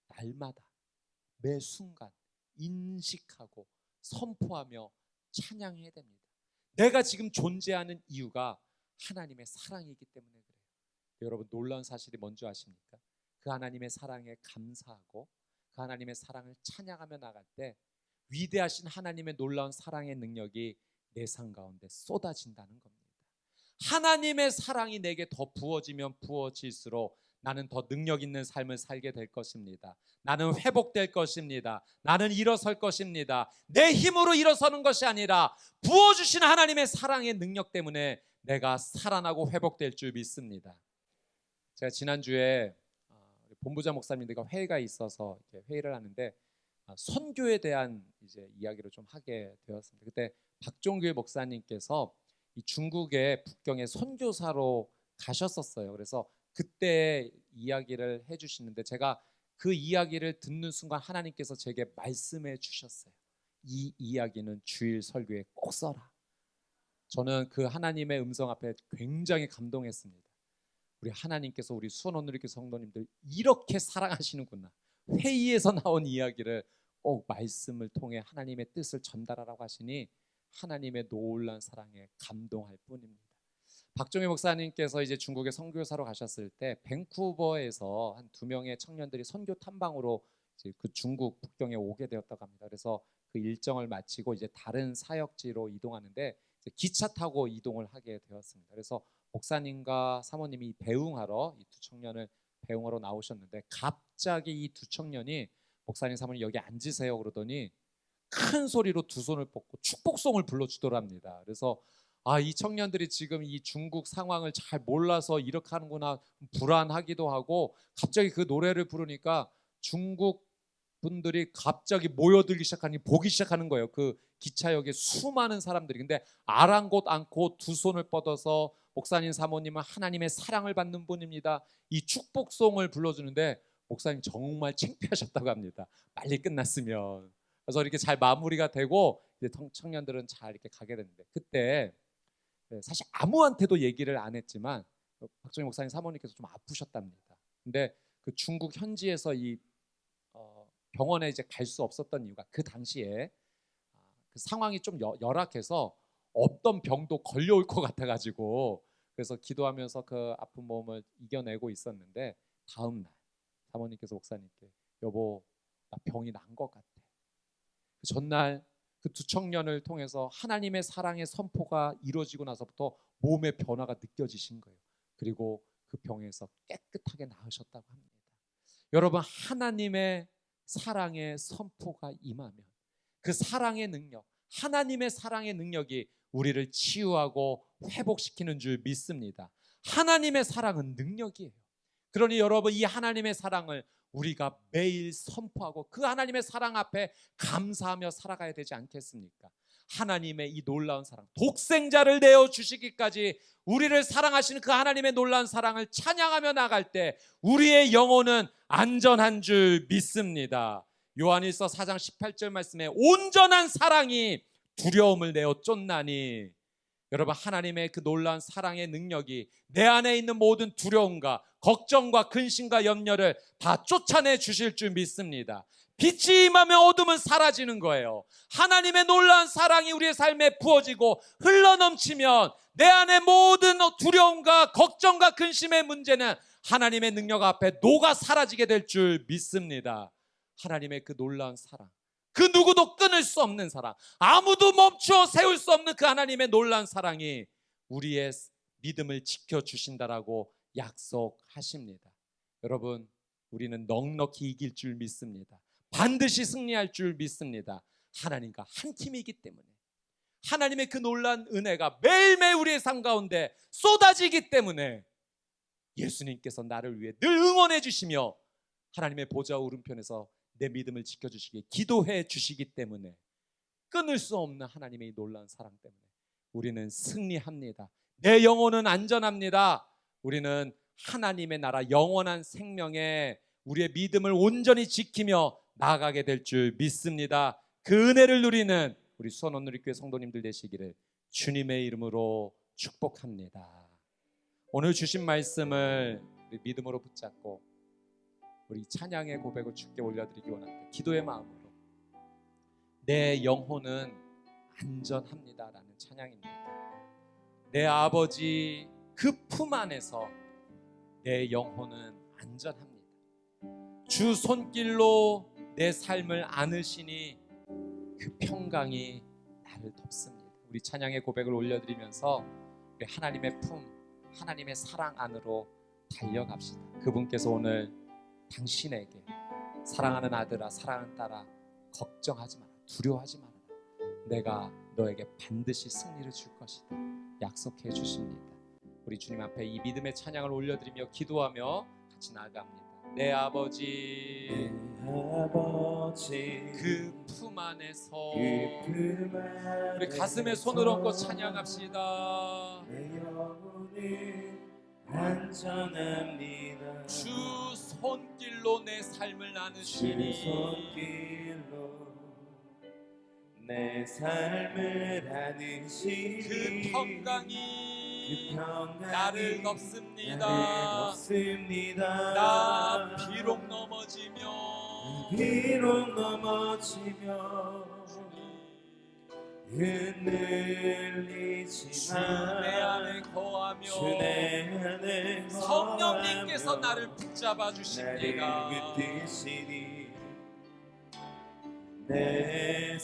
날마다 매 순간 인식하고 선포하며 찬양해야 됩니다. 내가 지금 존재하는 이유가 하나님의 사랑이기 때문에 그래요. 여러분, 놀라운 사실이 뭔지 아십니까? 그 하나님의 사랑에 감사하고 그 하나님의 사랑을 찬양하며 나갈 때 위대하신 하나님의 놀라운 사랑의 능력이 내 삶 가운데 쏟아진다는 겁니다. 하나님의 사랑이 내게 더 부어지면 부어질수록 나는 더 능력 있는 삶을 살게 될 것입니다. 나는 회복될 것입니다. 나는 일어설 것입니다. 내 힘으로 일어서는 것이 아니라 부어주신 하나님의 사랑의 능력 때문에 내가 살아나고 회복될 줄 믿습니다. 제가 지난주에 본부장 목사님들과 회의가 있어서 회의를 하는데 선교에 대한 이제 이야기를 좀 하게 되었습니다. 그때 박종규 목사님께서 이 중국의 북경에 선교사로 가셨었어요. 그래서 그때 이야기를 해주시는데 제가 그 이야기를 듣는 순간 하나님께서 제게 말씀해 주셨어요. 이 이야기는 주일 설교에 꼭 써라. 저는 그 하나님의 음성 앞에 굉장히 감동했습니다. 우리 하나님께서 우리 수원오늘리교 성도님들 이렇게 사랑하시는구나. 회의에서 나온 이야기를 꼭 말씀을 통해 하나님의 뜻을 전달하라고 하시니 하나님의 놀라운 사랑에 감동할 뿐입니다. 박종희 목사님께서 이제 중국에 선교사로 가셨을 때 밴쿠버에서 한 2명의 청년들이 선교 탐방으로 이제 그 중국 북경에 오게 되었다고 합니다. 그래서 그 일정을 마치고 이제 다른 사역지로 이동하는데 이제 기차 타고 이동을 하게 되었습니다. 그래서 목사님과 사모님이 배웅하러 이 두 청년을 배웅하러 나오셨는데 갑자기 이 두 청년이 목사님 사모님 여기 앉으세요 그러더니 큰 소리로 두 손을 뻗고 축복송을 불러주더랍니다. 그래서 이 청년들이 지금 이 중국 상황을 잘 몰라서 이렇게 하는구나 불안하기도 하고 갑자기 그 노래를 부르니까 중국 분들이 갑자기 모여들기 시작하니 보기 시작하는 거예요. 그 기차역에 수많은 사람들이. 근데 아랑곳 않고 두 손을 뻗어서 목사님 사모님은 하나님의 사랑을 받는 분입니다. 이 축복송을 불러주는데 목사님 정말 창피하셨다고 합니다. 빨리 끝났으면. 그래서 이렇게 잘 마무리가 되고 이제 청년들은 잘 이렇게 가게 됐는데 그때 사실 아무한테도 얘기를 안 했지만 박정희 목사님 사모님께서 좀 아프셨답니다. 근데 그 중국 현지에서 이 병원에 이제 갈 수 없었던 이유가 그 당시에 그 상황이 좀 열악해서 어떤 병도 걸려올 것 같아가지고 그래서 기도하면서 그 아픈 몸을 이겨내고 있었는데 다음 날 사모님께서 목사님께 여보 나 병이 난 것 같아. 그 전날 그 두 청년을 통해서 하나님의 사랑의 선포가 이루어지고 나서부터 몸의 변화가 느껴지신 거예요. 그리고 그 병에서 깨끗하게 나으셨다고 합니다. 여러분 하나님의 사랑의 선포가 임하면 그 사랑의 능력, 하나님의 사랑의 능력이 우리를 치유하고 회복시키는 줄 믿습니다. 하나님의 사랑은 능력이에요. 그러니 여러분, 이 하나님의 사랑을 우리가 매일 선포하고 그 하나님의 사랑 앞에 감사하며 살아가야 되지 않겠습니까? 하나님의 이 놀라운 사랑, 독생자를 내어주시기까지 우리를 사랑하시는 그 하나님의 놀라운 사랑을 찬양하며 나갈 때 우리의 영혼은 안전한 줄 믿습니다. 요한일서 4장 18절 말씀에 온전한 사랑이 두려움을 내어 쫓나니, 여러분, 하나님의 그 놀라운 사랑의 능력이 내 안에 있는 모든 두려움과 걱정과 근심과 염려를 다 쫓아내 주실 줄 믿습니다. 빛이 임하면 어둠은 사라지는 거예요. 하나님의 놀라운 사랑이 우리의 삶에 부어지고 흘러넘치면 내 안에 모든 두려움과 걱정과 근심의 문제는 하나님의 능력 앞에 녹아 사라지게 될 줄 믿습니다. 하나님의 그 놀라운 사랑, 그 누구도 끊을 수 없는 사랑, 아무도 멈추어 세울 수 없는 그 하나님의 놀라운 사랑이 우리의 믿음을 지켜주신다라고 약속하십니다. 여러분, 우리는 넉넉히 이길 줄 믿습니다. 반드시 승리할 줄 믿습니다. 하나님과 한 팀이기 때문에, 하나님의 그 놀라운 은혜가 매일매일 우리의 삶 가운데 쏟아지기 때문에 예수님께서 나를 위해 늘 응원해 주시며 하나님의 보좌 오른편에서 내 믿음을 지켜주시기에 기도해 주시기 때문에, 끊을 수 없는 하나님의 놀라운 사랑 때문에 우리는 승리합니다. 내 영혼은 안전합니다. 우리는 하나님의 나라 영원한 생명에 우리의 믿음을 온전히 지키며 나아가게 될 줄 믿습니다. 그 은혜를 누리는 우리 수원원누리교회 성도님들 되시기를 주님의 이름으로 축복합니다. 오늘 주신 말씀을 우리 믿음으로 붙잡고 우리 찬양의 고백을 주께 올려드리기 원합니다. 기도의 마음으로 내 영혼은 안전합니다라는 찬양입니다. 내 아버지 그 품 안에서 내 영혼은 안전합니다. 주 손길로 내 삶을 안으시니 그 평강이 나를 덮습니다. 우리 찬양의 고백을 올려드리면서 우리 하나님의 품, 하나님의 사랑 안으로 달려갑시다. 그분께서 오늘 당신에게 사랑하는 아들아, 사랑하는 딸아, 걱정하지 마라, 두려워하지 마라, 내가 너에게 반드시 승리를 줄 것이다 약속해 주십니다. 우리 주님 앞에 이 믿음의 찬양을 올려드리며 기도하며 같이 나아갑니다. 내 아버지 그 품 안에서 우리 가슴에 손을 얹고 찬양합시다. 내 영혼은 안전합니다. 주 손길로 내 삶을 나누시니 주 손길로 내 삶을 안으시니 그 평강이 나를 덮습니다. 나 비록 넘어지며 흔들리지만 내 안에 거하며 성령님께서 나를 붙잡아 주십니다. 내 내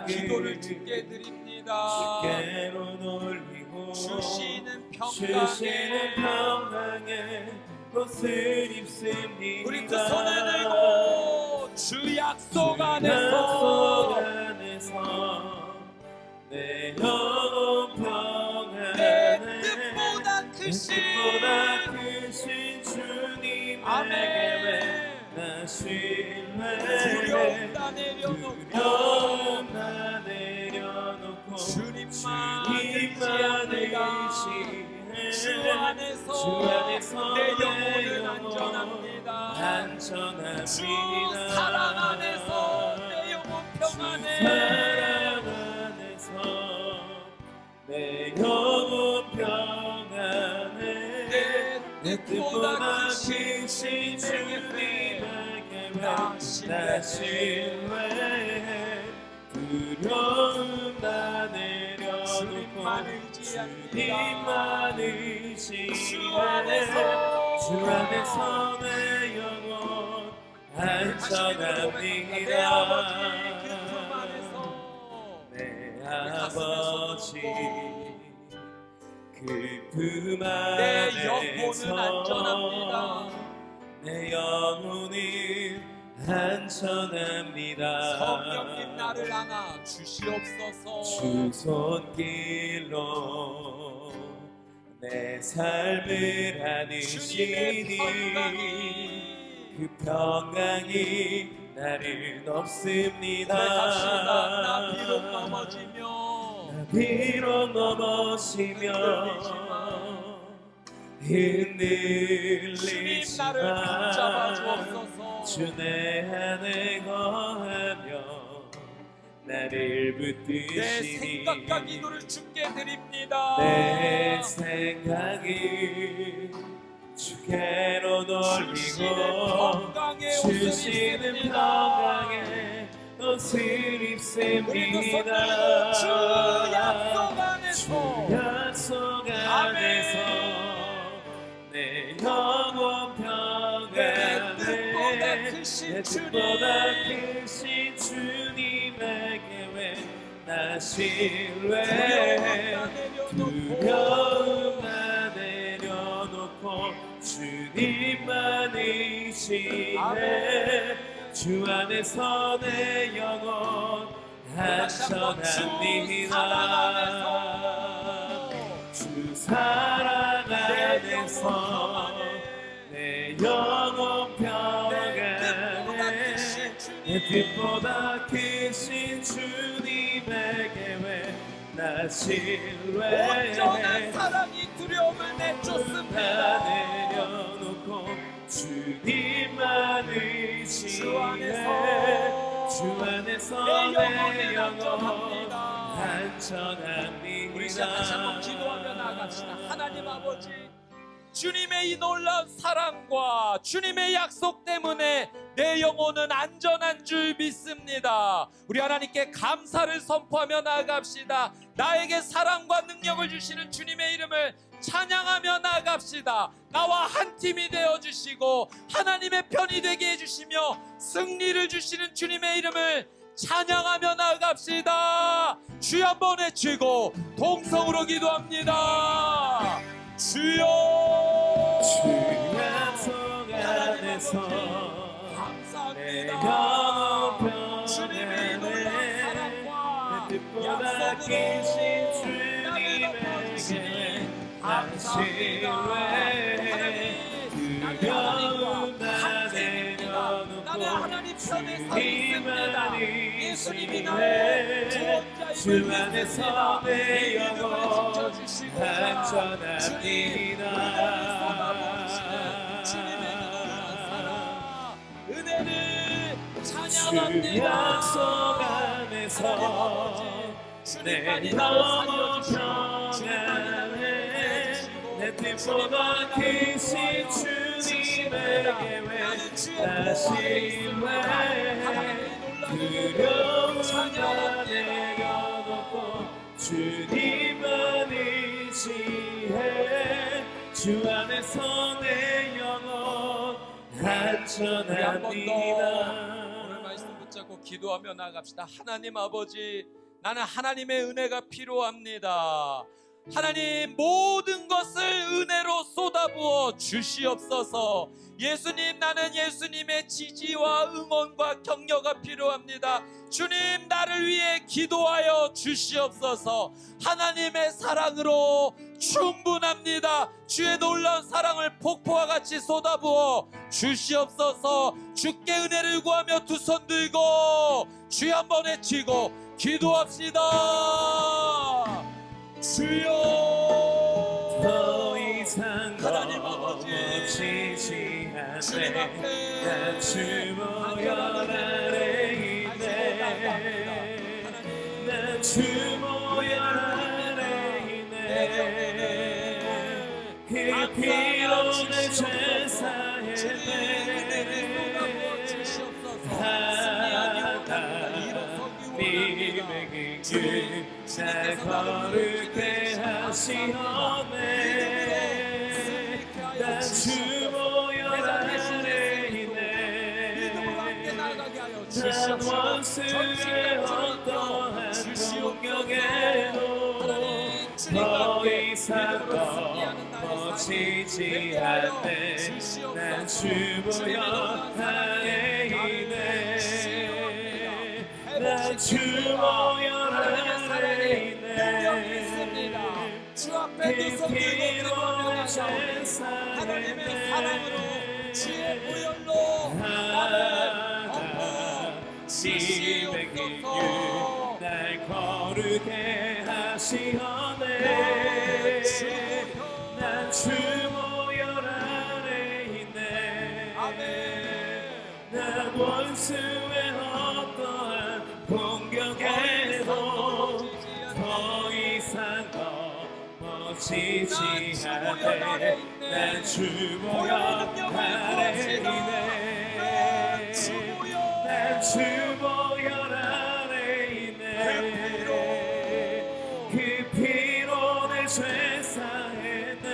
기도를 주께 드립니다. 주께로 돌리고 주시는 주시는 평강에 평강에 옷을 입습니다. 우리 두 손을 들고 주 약속 안에서 내 영혼 내 평안에 뜻보다 크신 주님에게 아멘. 나 신뢰 두려움 다 내려놓고 주님만 의지합니다. 주 안에서 내 영혼은 안전합니다. 주 사랑 안에서 내 영혼 평안해. 내 영혼 평안해. 내 뜻보다 크신 주님에게 나 신뢰해. 두려움 다 내려놓고 주님만 의지합니다. 주 안에서 내 영혼 안전합니다. 내 아버지 그 품 안에서 내 아버지 그 품 내 안에서 영혼은 안전합니다. 내 영혼은 한천합니다. 성령님 나를 안아 주시옵소서. 주 손길로 내 삶을 주님의 안으시니 평강이 그 평강이 나를 높습니다. 고백합시다. 나 비록 넘어지며 비록 넘어지며 주님 나를 붙잡아 주옵소서. 주 내 안에 거하며 나를 내 붙드시니 생각과 기도를 주께 드립니다. 내 생각이 주께로 주시는 돌리고 평강의 옷을 주시는 입습니다. 평강의 옷을 우리도 입습니다. 손들고 주 약속 안에서 주 약속 안에서 내 영혼 내 뜻보다 평안에 크신 내 주님, 뜻보다 크신 주님에게 왜 나 신뢰 두려움 나 내려놓고 주님만 의지해 주 안에서 내 영혼 안전합니다. 주 사랑 안에서 내 영혼 평안에 내 뜻보다 크신 주님에게 왜 나 신뢰해 온전한 사랑이 두려움을 내쫓습니다. 내려놓고 주님만 의지해 주 안에서 내 내 영혼 영혼은 안전합니다. 우리 시작 다시 한번 기도하며 나아갑시다. 하나님 아버지, 주님의 이 놀라운 사랑과 주님의 약속 때문에 내 영혼은 안전한 줄 믿습니다. 우리 하나님께 감사를 선포하며 나아갑시다. 나에게 사랑과 능력을 주시는 주님의 이름을 찬양하며 나아갑시다. 나와 한 팀이 되어주시고 하나님의 편이 되게 해주시며 승리를 주시는 주님의 이름을 찬양하며 나아갑시다. 주여 한번 외치고 동성으로 기도합니다. 주여, 주 약속 안에서 내 영혼 주님의 놀라운 사랑과 평안에 내 뜻보다 크신 주님에게 나 신뢰해 두려움 나 내려놓고 나는 하나님 편에 서 주님만 있습니다. 예수님이 나의 의지해 주 구원자임을 안에서 내 영혼 안전합니다. 안전합니다. 주님의 놀라운 사랑, 은혜를 주 찬양합니다. 약속 안에서 내 주님만이 나를 영혼 살려주시고 주님만이 나를 평안에 구해주시고 내 뜻보다 크신 주님에게 왜 나 신뢰해 두려움 다 내려놓고 주님만 의지해 주 안에서 내 영혼 우리 한 번 더 안전합니다. 오늘 말씀 붙잡고 기도하며 나갑시다. 하나님 아버지, 나는 하나님의 은혜가 필요합니다. 하나님, 모든 것을 은혜로 쏟아부어 주시옵소서. 예수님, 나는 예수님의 지지와 응원과 격려가 필요합니다. 주님, 나를 위해 기도하여 주시옵소서. 하나님의 사랑으로 충분합니다. 주의 놀라운 사랑을 폭포와 같이 쏟아부어 주시옵소서. 주께 은혜를 구하며 두 손 들고 주여 한번 외치고 기도합시다. 주여, 더 이상 하나님 아버지, 넘어지지 주님 않네. 앞에 난 주모여 아래 있네. 난 주모여 아래 있네. 그 피로 내 죄 사했네. 하나님의 길 거룩해 하시오네. 난 주모여 아래 있네. 난 원수의 어떠한 공격에도 더 이상 멈추지 않네. 난 주 보여 안에 있네. 난 주 보여 안에 있네. 주 앞에 두 손 들고 기도하며 하나님의 사랑으로 주의 보혈로 나를 덮어 주시옵소서. 날 거룩해 하시오네. 난 주 보혈 안에 있네. 난 원수의 어떠한 공격에도 더 이상 넘어지지 않네. 난 주 보혈 안에 있네. 난 주 보혈 안에 있네. 그 피로 내 죄 사했네.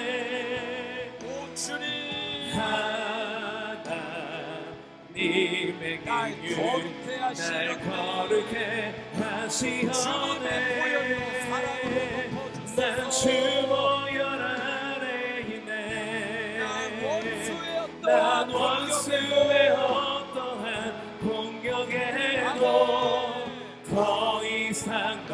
하나님의 긍휼 날 거룩해 하시오네. 난 주 보혈 안에 있네. 난 원수의 어떠한 공격에도 더 이상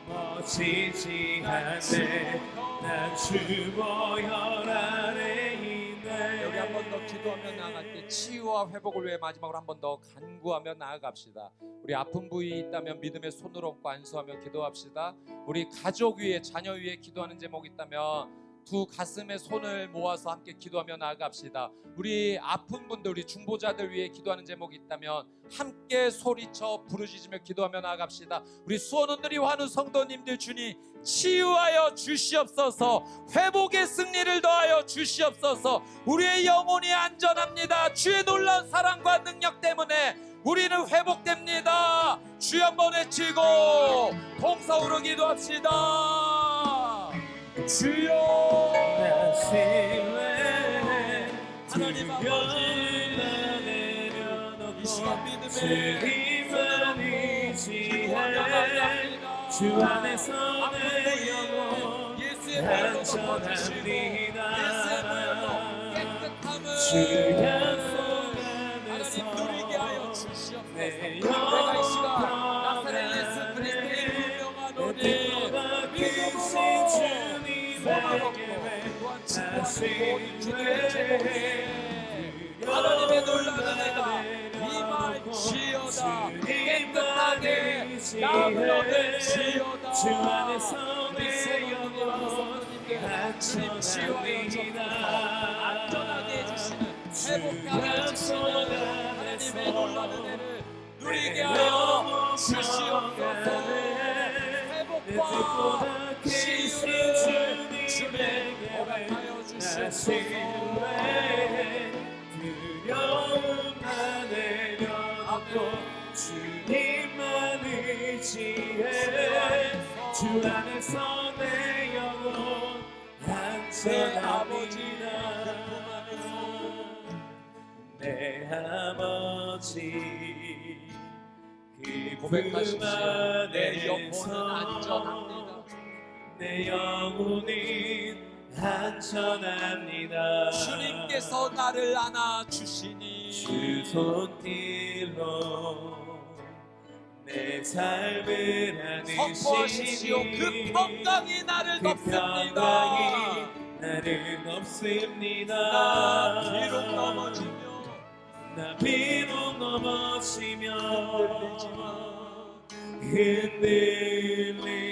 넘어지지 않네. 난 주 보혈 안에 있네. 여기 한 번 더 기도하며 나아갈 때 치유와 회복을 위해 마지막으로 한 번 더 간구하며 나아갑시다. 우리 아픈 부위 있다면 믿음의 손을 얹고 안수하며 기도합시다. 우리 가족 위에 자녀 위에 기도하는 제목이 있다면 두 가슴에 손을 모아서 함께 기도하며 나아갑시다. 우리 아픈 분들, 우리 중보자들 위해 기도하는 제목이 있다면 함께 소리쳐 부르짖으며 기도하며 나아갑시다. 우리 수원원들이 환우 성도님들 주님 치유하여 주시옵소서. 회복의 승리를 더하여 주시옵소서. 우리의 영혼이 안전합니다. 주의 놀라운 사랑과 능력 때문에 우리는 회복됩니다. 주여 한번 외치고 동서우로 기도합시다. 주여 하나님 아버지 이 시간 믿음의 주 안에서 내 영혼 예수의 보혈로 덮어주시고 예수의 보혈로 깨끗함을 주 약속 하나님 누리게 하여 주시옵소서. 내 내가 이 시간 나사렛 예수 그리스도의 분명하노니 믿음으로 손을 또한 친구하는 모든 주님의 제목에 하나님의 놀라운 은혜가 임할지어다. 깨끗하게 남을 얻을지어다. 주 안에서 우리 내 성도님과 영혼 성도님께 주님 치유하여 주옵소서. 안전하게 해주시는 회복하게 해주시는 하나님의 놀라운 은혜를 누리게 하여 주시옵소서. 회복과 치유를 주님 허락하여 주시옵소서. 두려움만 내려놓고 주님만 의지해. 주 안에서 내 영혼 안전합니다. 내 아버지 그 고백하십시오. 내 영혼은 안에서 안전합니다. 내 영혼은 안전합니다. 주님께서 나를 안아 주시니 주 손길로 내 삶을 선포하십시오. 안으시니 그 평강이 나를 그 덮습니다. 평강이 나를 덮습니다. 나 비록 넘어지며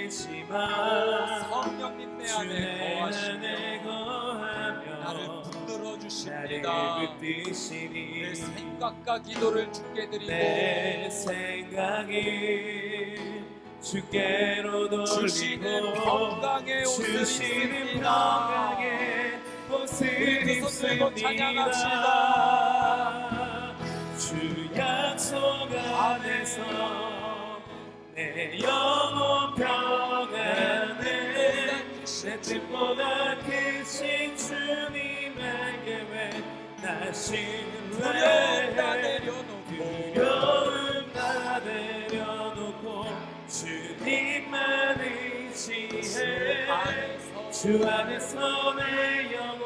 흔들리지만 성령님 내 안에 거하시며 나를 붙들어 주십니다. 내 생각과 기도를 주께 드리고 내 생각이 주께로 주시는 돌리고 평강의 옷을 주시는 입습니다. 평강의 옷을 우리 두 손 들고 입습니다. 찬양합시다. 주 약속 안에서 내 영혼 평안해. 내 뜻보다 크신 주님의 계획 나 두려움 다 신뢰해. 내려놓고 두려움 다 내려놓고 주님만 의지해. 주 안에서 내 영혼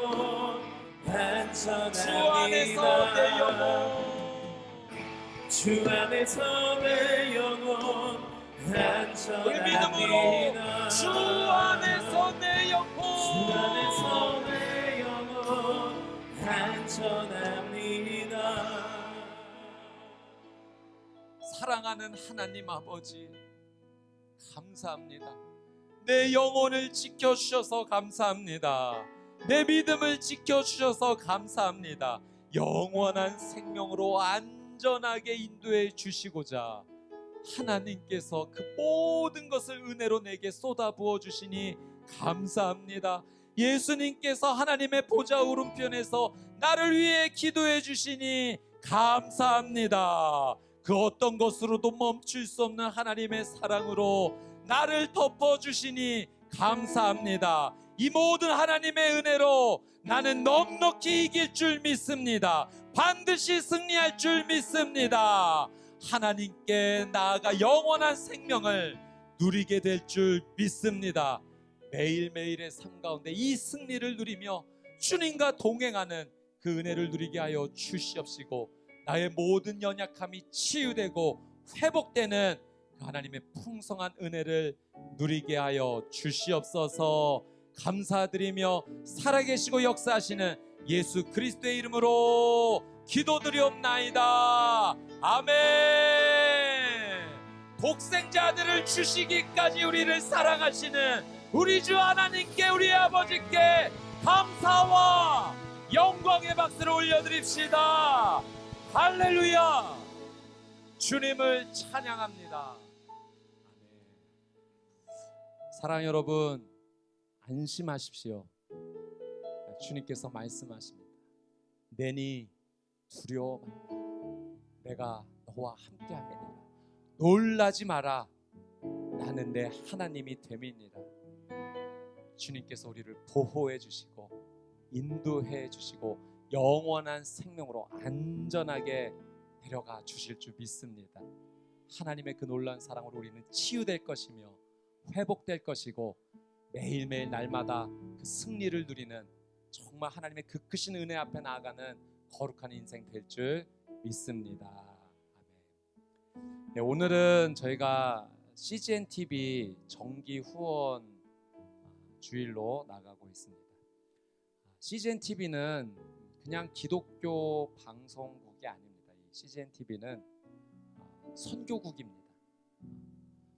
안에서 내 영혼 주 안에서 내 영혼 우리 믿음으로 안전합니다. 주 안에서 내 영혼 주 안에서 내 영혼 안전합니다. 사랑하는 하나님 아버지 감사합니다. 내 영혼을 지켜주셔서 감사합니다. 내 믿음을 지켜주셔서 감사합니다. 영원한 생명으로 안전하게 인도해 주시고자 하나님께서 그 모든 것을 은혜로 내게 쏟아부어 주시니 감사합니다. 예수님께서 하나님의 보좌 오른편에서 나를 위해 기도해 주시니 감사합니다. 그 어떤 것으로도 멈출 수 없는 하나님의 사랑으로 나를 덮어주시니 감사합니다. 이 모든 하나님의 은혜로 나는 넉넉히 이길 줄 믿습니다. 반드시 승리할 줄 믿습니다. 하나님께 나아가 영원한 생명을 누리게 될 줄 믿습니다. 매일매일의 삶 가운데 이 승리를 누리며 주님과 동행하는 그 은혜를 누리게 하여 주시옵시고 나의 모든 연약함이 치유되고 회복되는 하나님의 풍성한 은혜를 누리게 하여 주시옵소서. 감사드리며 살아계시고 역사하시는 예수 그리스도의 이름으로 기도드리옵나이다. 아멘. 독생자들을 주시기까지 우리를 사랑하시는 우리 주 하나님께, 우리 아버지께 감사와 영광의 박수를 올려드립시다. 할렐루야. 주님을 찬양합니다. 아멘. 사랑 여러분, 안심하십시오. 주님께서 말씀하십니다. 내니 두려워 말라. 내가 너와 함께함이니라. 놀라지 마라. 나는 내 하나님이 됨이니라. 주님께서 우리를 보호해 주시고 인도해 주시고 영원한 생명으로 안전하게 데려가 주실 줄 믿습니다. 하나님의 그 놀라운 사랑으로 우리는 치유될 것이며 회복될 것이고 매일매일 날마다 그 승리를 누리는 정말 하나님의 그 크신 은혜 앞에 나아가는 거룩한 인생 될 줄 믿습니다. 아멘. 네, 오늘은 저희가 CGN TV 정기 후원 주일로 나가고 있습니다. CGN TV는 그냥 기독교 방송국이 아닙니다. 이 CGN TV는 선교국입니다.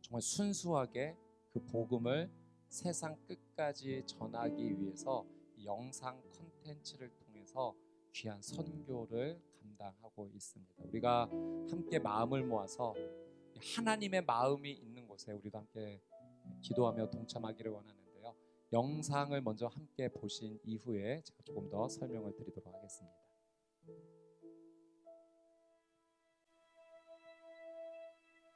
정말 순수하게 그 복음을 세상 끝까지 전하기 위해서 영상 콘텐츠를 통해서 귀한 선교를 감당하고 있습니다. 우리가 함께 마음을 모아서 하나님의 마음이 있는 곳에 우리도 함께 기도하며 동참하기를 원하는데요. 영상을 먼저 함께 보신 이후에 제가 조금 더 설명을 드리도록 하겠습니다.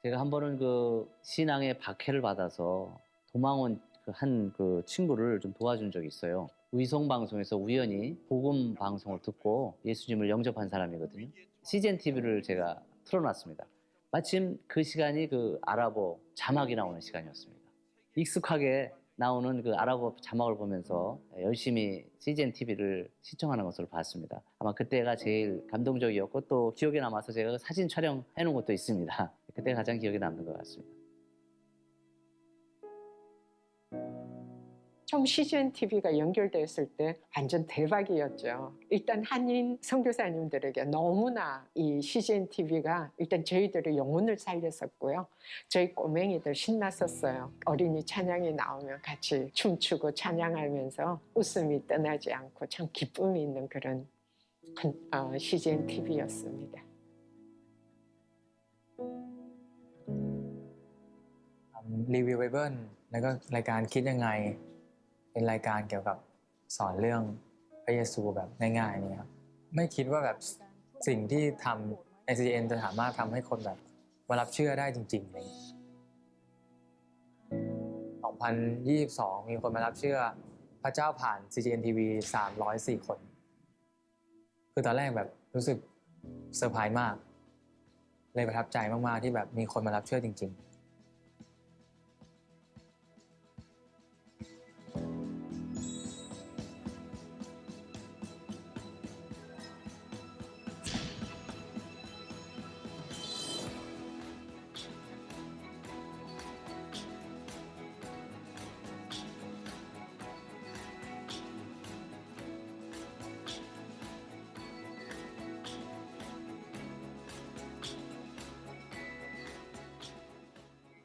제가 한 번은 그 신앙의 박해를 받아서 도망온 한 친구를 좀 도와준 적이 있어요. 위성 방송에서 우연히 복음 방송을 듣고 예수님을 영접한 사람이거든요. CGN TV를 제가 틀어놨습니다. 마침 그 시간이 그 아랍어 자막이 나오는 시간이었습니다. 익숙하게 나오는 그 아랍어 자막을 보면서 열심히 CGN TV를 시청하는 것을 봤습니다. 아마 그때가 제일 감동적이었고 또 기억에 남아서 제가 사진 촬영해 놓은 것도 있습니다. 그때가 가장 기억에 남는 것 같습니다. 처음 CGN TV가 연결됐을 때 완전 대박이었죠. 일단 한인 선교사님들에게 너무나 이 CGN TV가 일단 저희들의 영혼을 살렸었고요. 저희 꼬맹이들 신났었어요. 어린이 찬양이 나오면 같이 춤추고 찬양하면서 웃음이 떠나지 않고 참 기쁨이 있는 그런 CGN TV였습니다.รีวิวไบเบิลแล้วก็รายการคิดยังไงเป็นรายการเกี่ยวกับสอนเรื่องพระเยซูแบบง่ายๆนี่ครับไม่คิดว่าแบบสิ่งที่ทำใน CGN จะสามารถทำให้คนแบบมารับเชื่อได้จริงๆเลย2022 มีคนมารับเชื่อพระเจ้าผ่าน CGN TV 304 คนคือตอนแรกแบบรู้สึกเซอร์ไพรส์มากเลยประทับใจมากๆที่แบบมีคนมารับเชื่อจริงๆ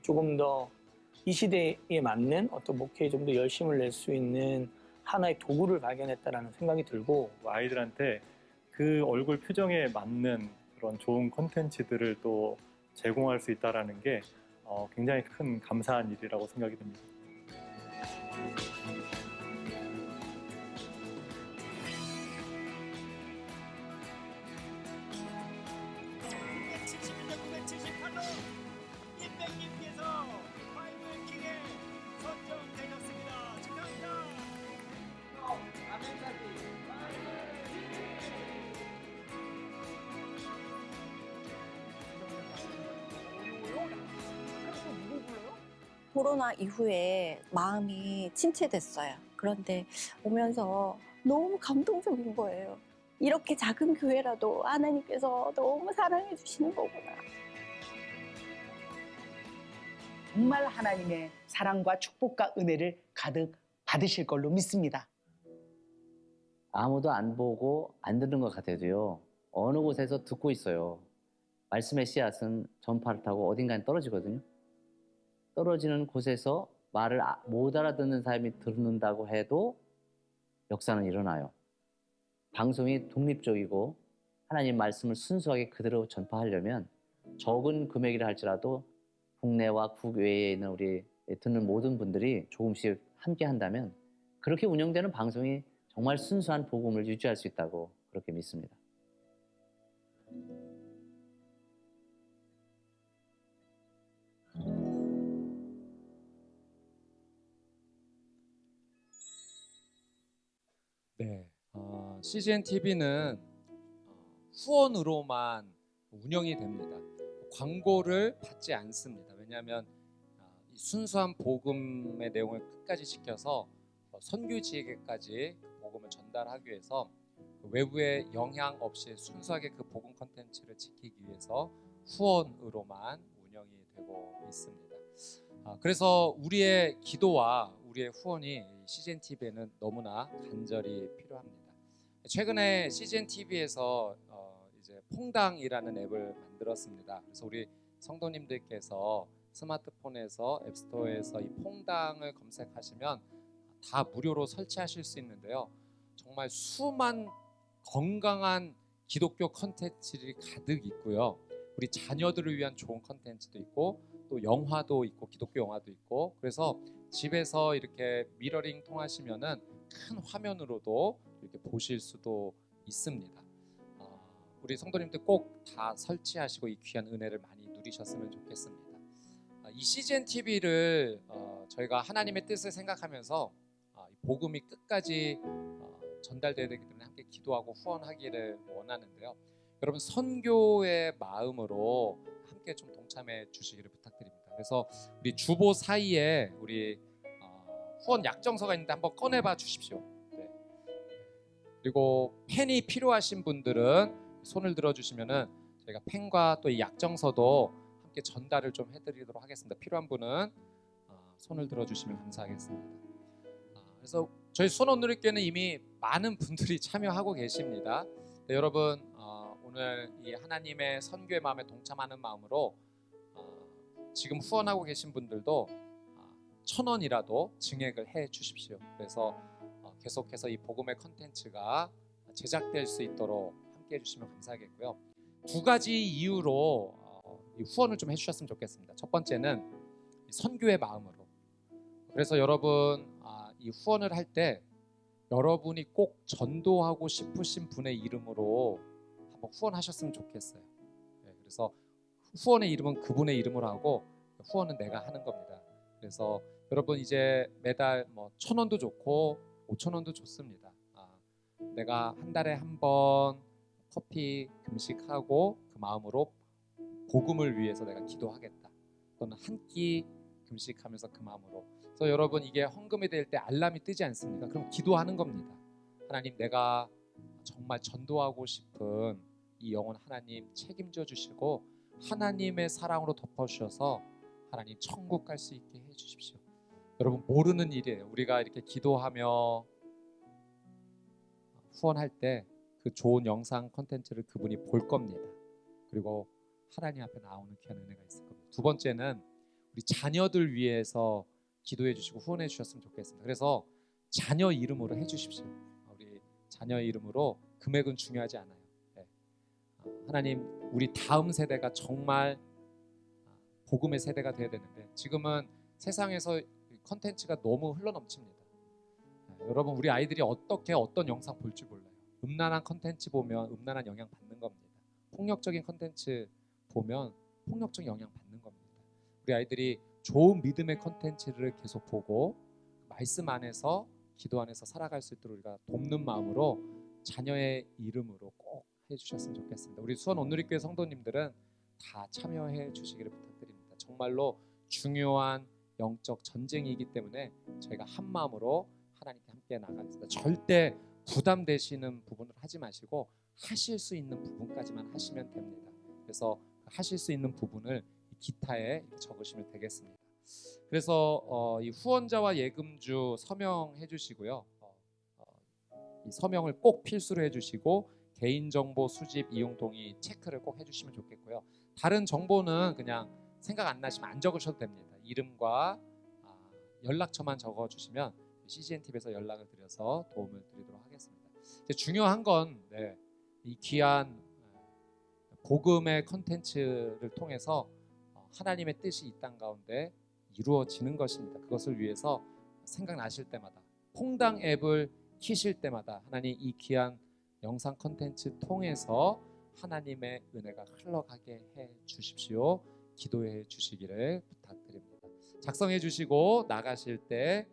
조금 더 이 시대에 맞는 어떤 목회에 좀 더 열심을 낼 수 있는 하나의 도구를 발견했다라는 생각이 들고, 아이들한테 그 얼굴 표정에 맞는 그런 좋은 콘텐츠들을 또 제공할 수 있다는 게 굉장히 큰 감사한 일이라고 생각이 듭니다. 코로나 이후에 마음이 침체됐어요. 그런데 오면서 너무 감동적인 거예요. 이렇게 작은 교회라도 하나님께서 너무 사랑해 주시는 거구나. 정말 하나님의 사랑과 축복과 은혜를 가득 받으실 걸로 믿습니다. 아무도 안 보고 안 듣는 것 같아도요, 어느 곳에서 듣고 있어요. 말씀의 씨앗은 전파를 타고 어딘가에 떨어지거든요. 떨어지는 곳에서 말을 못 알아듣는 사람이 듣는다고 해도 역사는 일어나요. 방송이 독립적이고 하나님 말씀을 순수하게 그대로 전파하려면 적은 금액이라 할지라도 국내와 국외에 있는 우리 듣는 모든 분들이 조금씩 함께 한다면 그렇게 운영되는 방송이 정말 순수한 복음을 유지할 수 있다고 그렇게 믿습니다. 네, CGN TV는 후원으로만 운영이 됩니다. 광고를 받지 않습니다. 왜냐하면 이 순수한 복음의 내용을 끝까지 지켜서 선교지에게까지 그 복음을 전달하기 위해서 외부의 영향 없이 순수하게 그 복음 콘텐츠를 지키기 위해서 후원으로만 운영이 되고 있습니다. 그래서 우리의 기도와 우리의 후원이 CGN TV에는 너무나 간절히 필요합니다. 최근에 CGN TV에서 이제 퐁당이라는 앱을 만들었습니다. 그래서 우리 성도님들께서 스마트폰에서 앱스토어에서 이 퐁당을 검색하시면 다 무료로 설치하실 수 있는데요. 정말 수만 건강한 기독교 컨텐츠들이 가득 있고요. 우리 자녀들을 위한 좋은 컨텐츠도 있고 또 영화도 있고 기독교 영화도 있고, 그래서 집에서 이렇게 미러링 통하시면은 큰 화면으로도 이렇게 보실 수도 있습니다. 우리 성도님들 꼭 다 설치하시고 이 귀한 은혜를 많이 누리셨으면 좋겠습니다. 이 CGN TV를 저희가 하나님의 뜻을 생각하면서 복음이 끝까지 전달되어야 되기 때문에 함께 기도하고 후원하기를 원하는데요. 여러분 선교의 마음으로 함께 좀 동참해 주시기를 부탁드립니다. 그래서 우리 주보 사이에 우리 후원 약정서가 있는데 한번 꺼내봐 주십시오. 네. 그리고 펜이 필요하신 분들은 손을 들어주시면은 저희가 펜과 또 이 약정서도 함께 전달을 좀 해드리도록 하겠습니다. 필요한 분은 손을 들어주시면 감사하겠습니다. 그래서 저희 수원오누리교회는 이미 많은 분들이 참여하고 계십니다. 네, 여러분 오늘 이 하나님의 선교의 마음에 동참하는 마음으로 지금 후원하고 계신 분들도 1,000원이라도 증액을 해 주십시오. 그래서 계속해서 이 복음의 컨텐츠가 제작될 수 있도록 함께 해주시면 감사하겠고요. 두 가지 이유로 이 후원을 좀 해주셨으면 좋겠습니다. 첫 번째는 선교의 마음으로. 그래서 여러분 이 후원을 할 때 여러분이 꼭 전도하고 싶으신 분의 이름으로 한번 후원하셨으면 좋겠어요. 네, 그래서 후원의 이름은 그분의 이름으로 하고 후원은 내가 하는 겁니다. 그래서 여러분 이제 매달 1,000원도 좋고 5,000원도 좋습니다. 내가 한 달에 한 번 커피 금식하고 그 마음으로 복음을 위해서 내가 기도하겠다. 또는 한 끼 금식하면서 그 마음으로. 그래서 여러분 이게 헌금이 될 때 알람이 뜨지 않습니까? 그럼 기도하는 겁니다. 하나님 내가 정말 전도하고 싶은 이 영혼 하나님 책임져 주시고 하나님의 사랑으로 덮어주셔서 하나님 천국 갈 수 있게 해주십시오. 여러분 모르는 일이에요. 우리가 이렇게 기도하며 후원할 때 그 좋은 영상 콘텐츠를 그분이 볼 겁니다. 그리고 하나님 앞에 나오는 귀한 은혜가 있을 겁니다. 두 번째는 우리 우리 자녀들 위해서 기도해 주시고 후원해 주셨으면 좋겠습니다. 그래서 자녀 이름으로 해 주십시오. 우리 자녀 이름으로 금액은 중요하지 않아요. 네. 하나님, 우리 다음 세대가 정말 복음의 세대가 돼야 되는데 지금은 세상에서 컨텐츠가 너무 흘러넘칩니다. 여러분, 우리 아이들이 어떻게 어떤 영상 볼 줄 몰라요. 음란한 컨텐츠 보면 음란한 영향 받는 겁니다. 폭력적인 컨텐츠 보면 폭력적 영향 받는 겁니다. 우리 아이들이 좋은 믿음의 컨텐츠를 계속 보고 말씀 안에서 기도 안에서 살아갈 수 있도록 우리가 돕는 마음으로 자녀의 이름으로 꼭 해주셨으면 좋겠습니다. 우리 수원 온누리교회 성도님들은 다 참여해 주시기를 부탁드립니다. 정말로 중요한 영적 전쟁이기 때문에 저희가 한 마음으로 하나님께 함께 나가겠습니다. 절대 부담되시는 부분을 하지 마시고 하실 수 있는 부분까지만 하시면 됩니다. 그래서 하실 수 있는 부분을 기타에 적으시면 되겠습니다. 그래서 이 후원자와 예금주 서명해 주시고요. 이 서명을 꼭 필수로 해주시고 개인정보 수집 이용 동의 체크를 꼭 해주시면 좋겠고요. 다른 정보는 그냥 생각 안 나시면 안 적으셔도 됩니다. 이름과 연락처만 적어주시면 CGNTV에서 연락을 드려서 도움을 드리도록 하겠습니다. 이제 중요한 건 이 귀한 복음의 컨텐츠를 통해서 하나님의 뜻이 이 땅 가운데 이루어지는 것입니다. 그것을 위해서 생각나실 때마다 퐁당 앱을 키실 때마다 하나님 이 귀한 영상 컨텐츠 통해서 하나님의 은혜가 흘러가게 해 주십시오. 기도해 주시기를 부탁드립니다. 작성해 주시고 나가실 때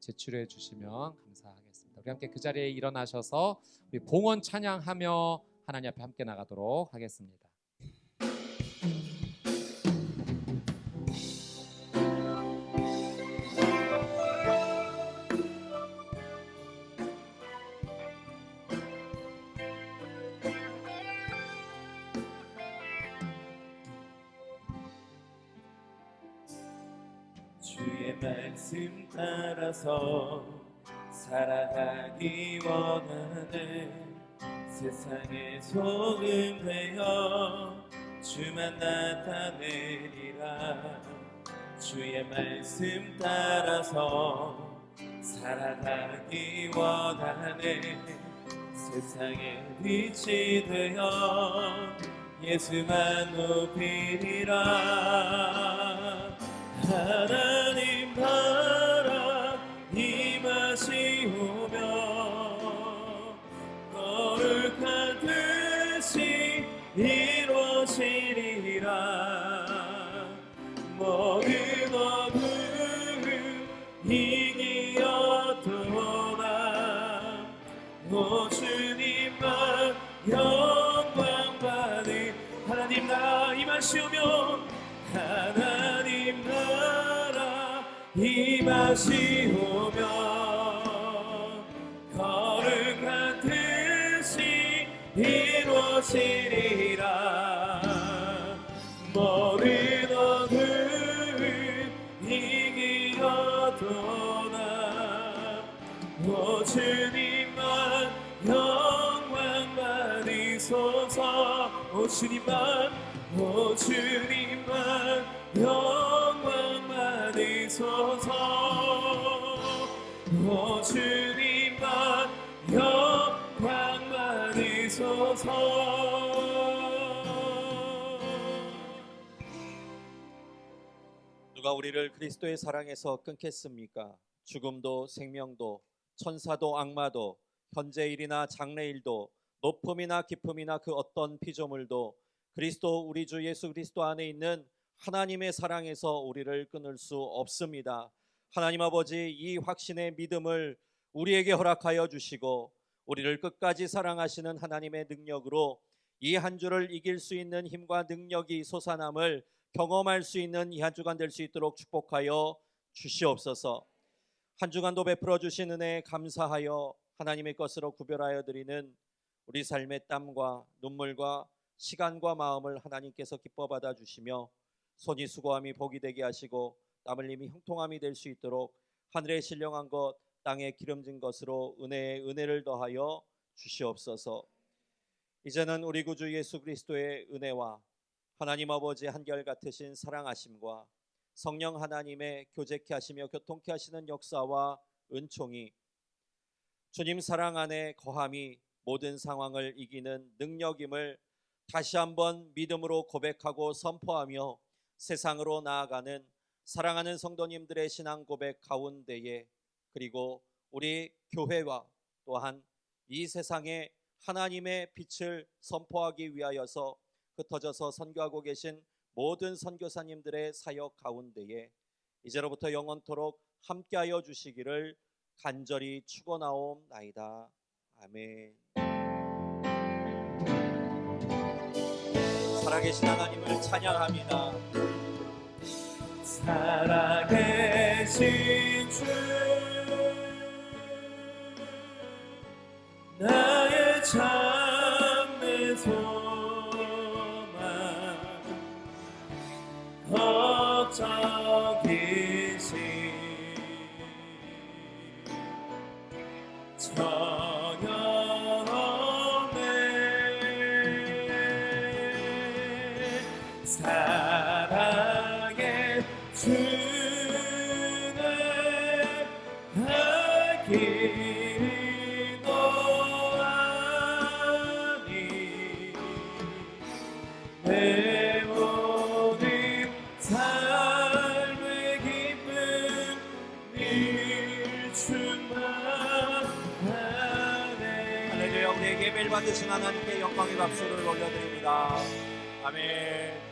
제출해 주시면 감사하겠습니다. 우리 함께 그 자리에 일어나셔서 우리 봉헌 찬양하며 하나님 앞에 함께 나가도록 하겠습니다. 주의 말씀 따라서 살아가기 원하네. 세상의 소금 되어 주만 나타내리라. 주의 말씀 따라서 살아가기 원하네. 세상의 빛이 되어 예수만 높이리라. 하나님 나라 임하시오며 거룩한 뜻이 이루어지리라. 모든 어둠은 이기었도다. 오 주님만 영광 받으. 하나님 나라 임하시오며 하나님 나라 임하시오며 거룩한 뜻이 이루어지리라. 모든 어둠은 이기었도다. 오 주님만 영광 받으소서. 오 주님만 오 주님만 영광 받으소서. 오 주님만 영광 받으소서. 누가 우리를 그리스도의 사랑에서 끊겠습니까? 죽음도 생명도 천사도 악마도 현재일이나 장래일도 높음이나 깊음이나 그 어떤 피조물도 그리스도 우리 주 예수 그리스도 안에 있는 하나님의 사랑에서 우리를 끊을 수 없습니다. 하나님 아버지, 이 확신의 믿음을 우리에게 허락하여 주시고 우리를 끝까지 사랑하시는 하나님의 능력으로 이 한 주를 이길 수 있는 힘과 능력이 솟아남을 경험할 수 있는 이 한 주간 될 수 있도록 축복하여 주시옵소서. 한 주간도 베풀어 주신 은혜에 감사하여 하나님의 것으로 구별하여 드리는 우리 삶의 땀과 눈물과 시간과 마음을 하나님께서 기뻐 받아 주시며 손이 수고함이 복이 되게 하시고 땀 흘림이 형통함이 될 수 있도록 하늘에 신령한 것 땅에 기름진 것으로 은혜에 은혜를 더하여 주시옵소서. 이제는 우리 구주 예수 그리스도의 은혜와 하나님 아버지 한결같으신 사랑하심과 성령 하나님의 교제케 하시며 교통케 하시는 역사와 은총이 주님 사랑 안에 거함이 모든 상황을 이기는 능력임을 다시 한번 믿음으로 고백하고 선포하며 세상으로 나아가는 사랑하는 성도님들의 신앙 고백 가운데에, 그리고 우리 교회와 또한 이 세상에 하나님의 빛을 선포하기 위하여서 흩어져서 선교하고 계신 모든 선교사님들의 사역 가운데에 이제로부터 영원토록 함께하여 주시기를 간절히 축원하옵나이다. 아멘. 살아계신 하나님을 찬양합니다. 살아계신 주 나의 참된 소망 걱정이신 전혀 없네. 사랑의 주는 할 길이 노하니 내 모든 삶의 기쁨 늘 충만하네. 할렐루야. 우리에게 매일 받으신 하나님께 영광의 박수를 올려드립니다. 아멘.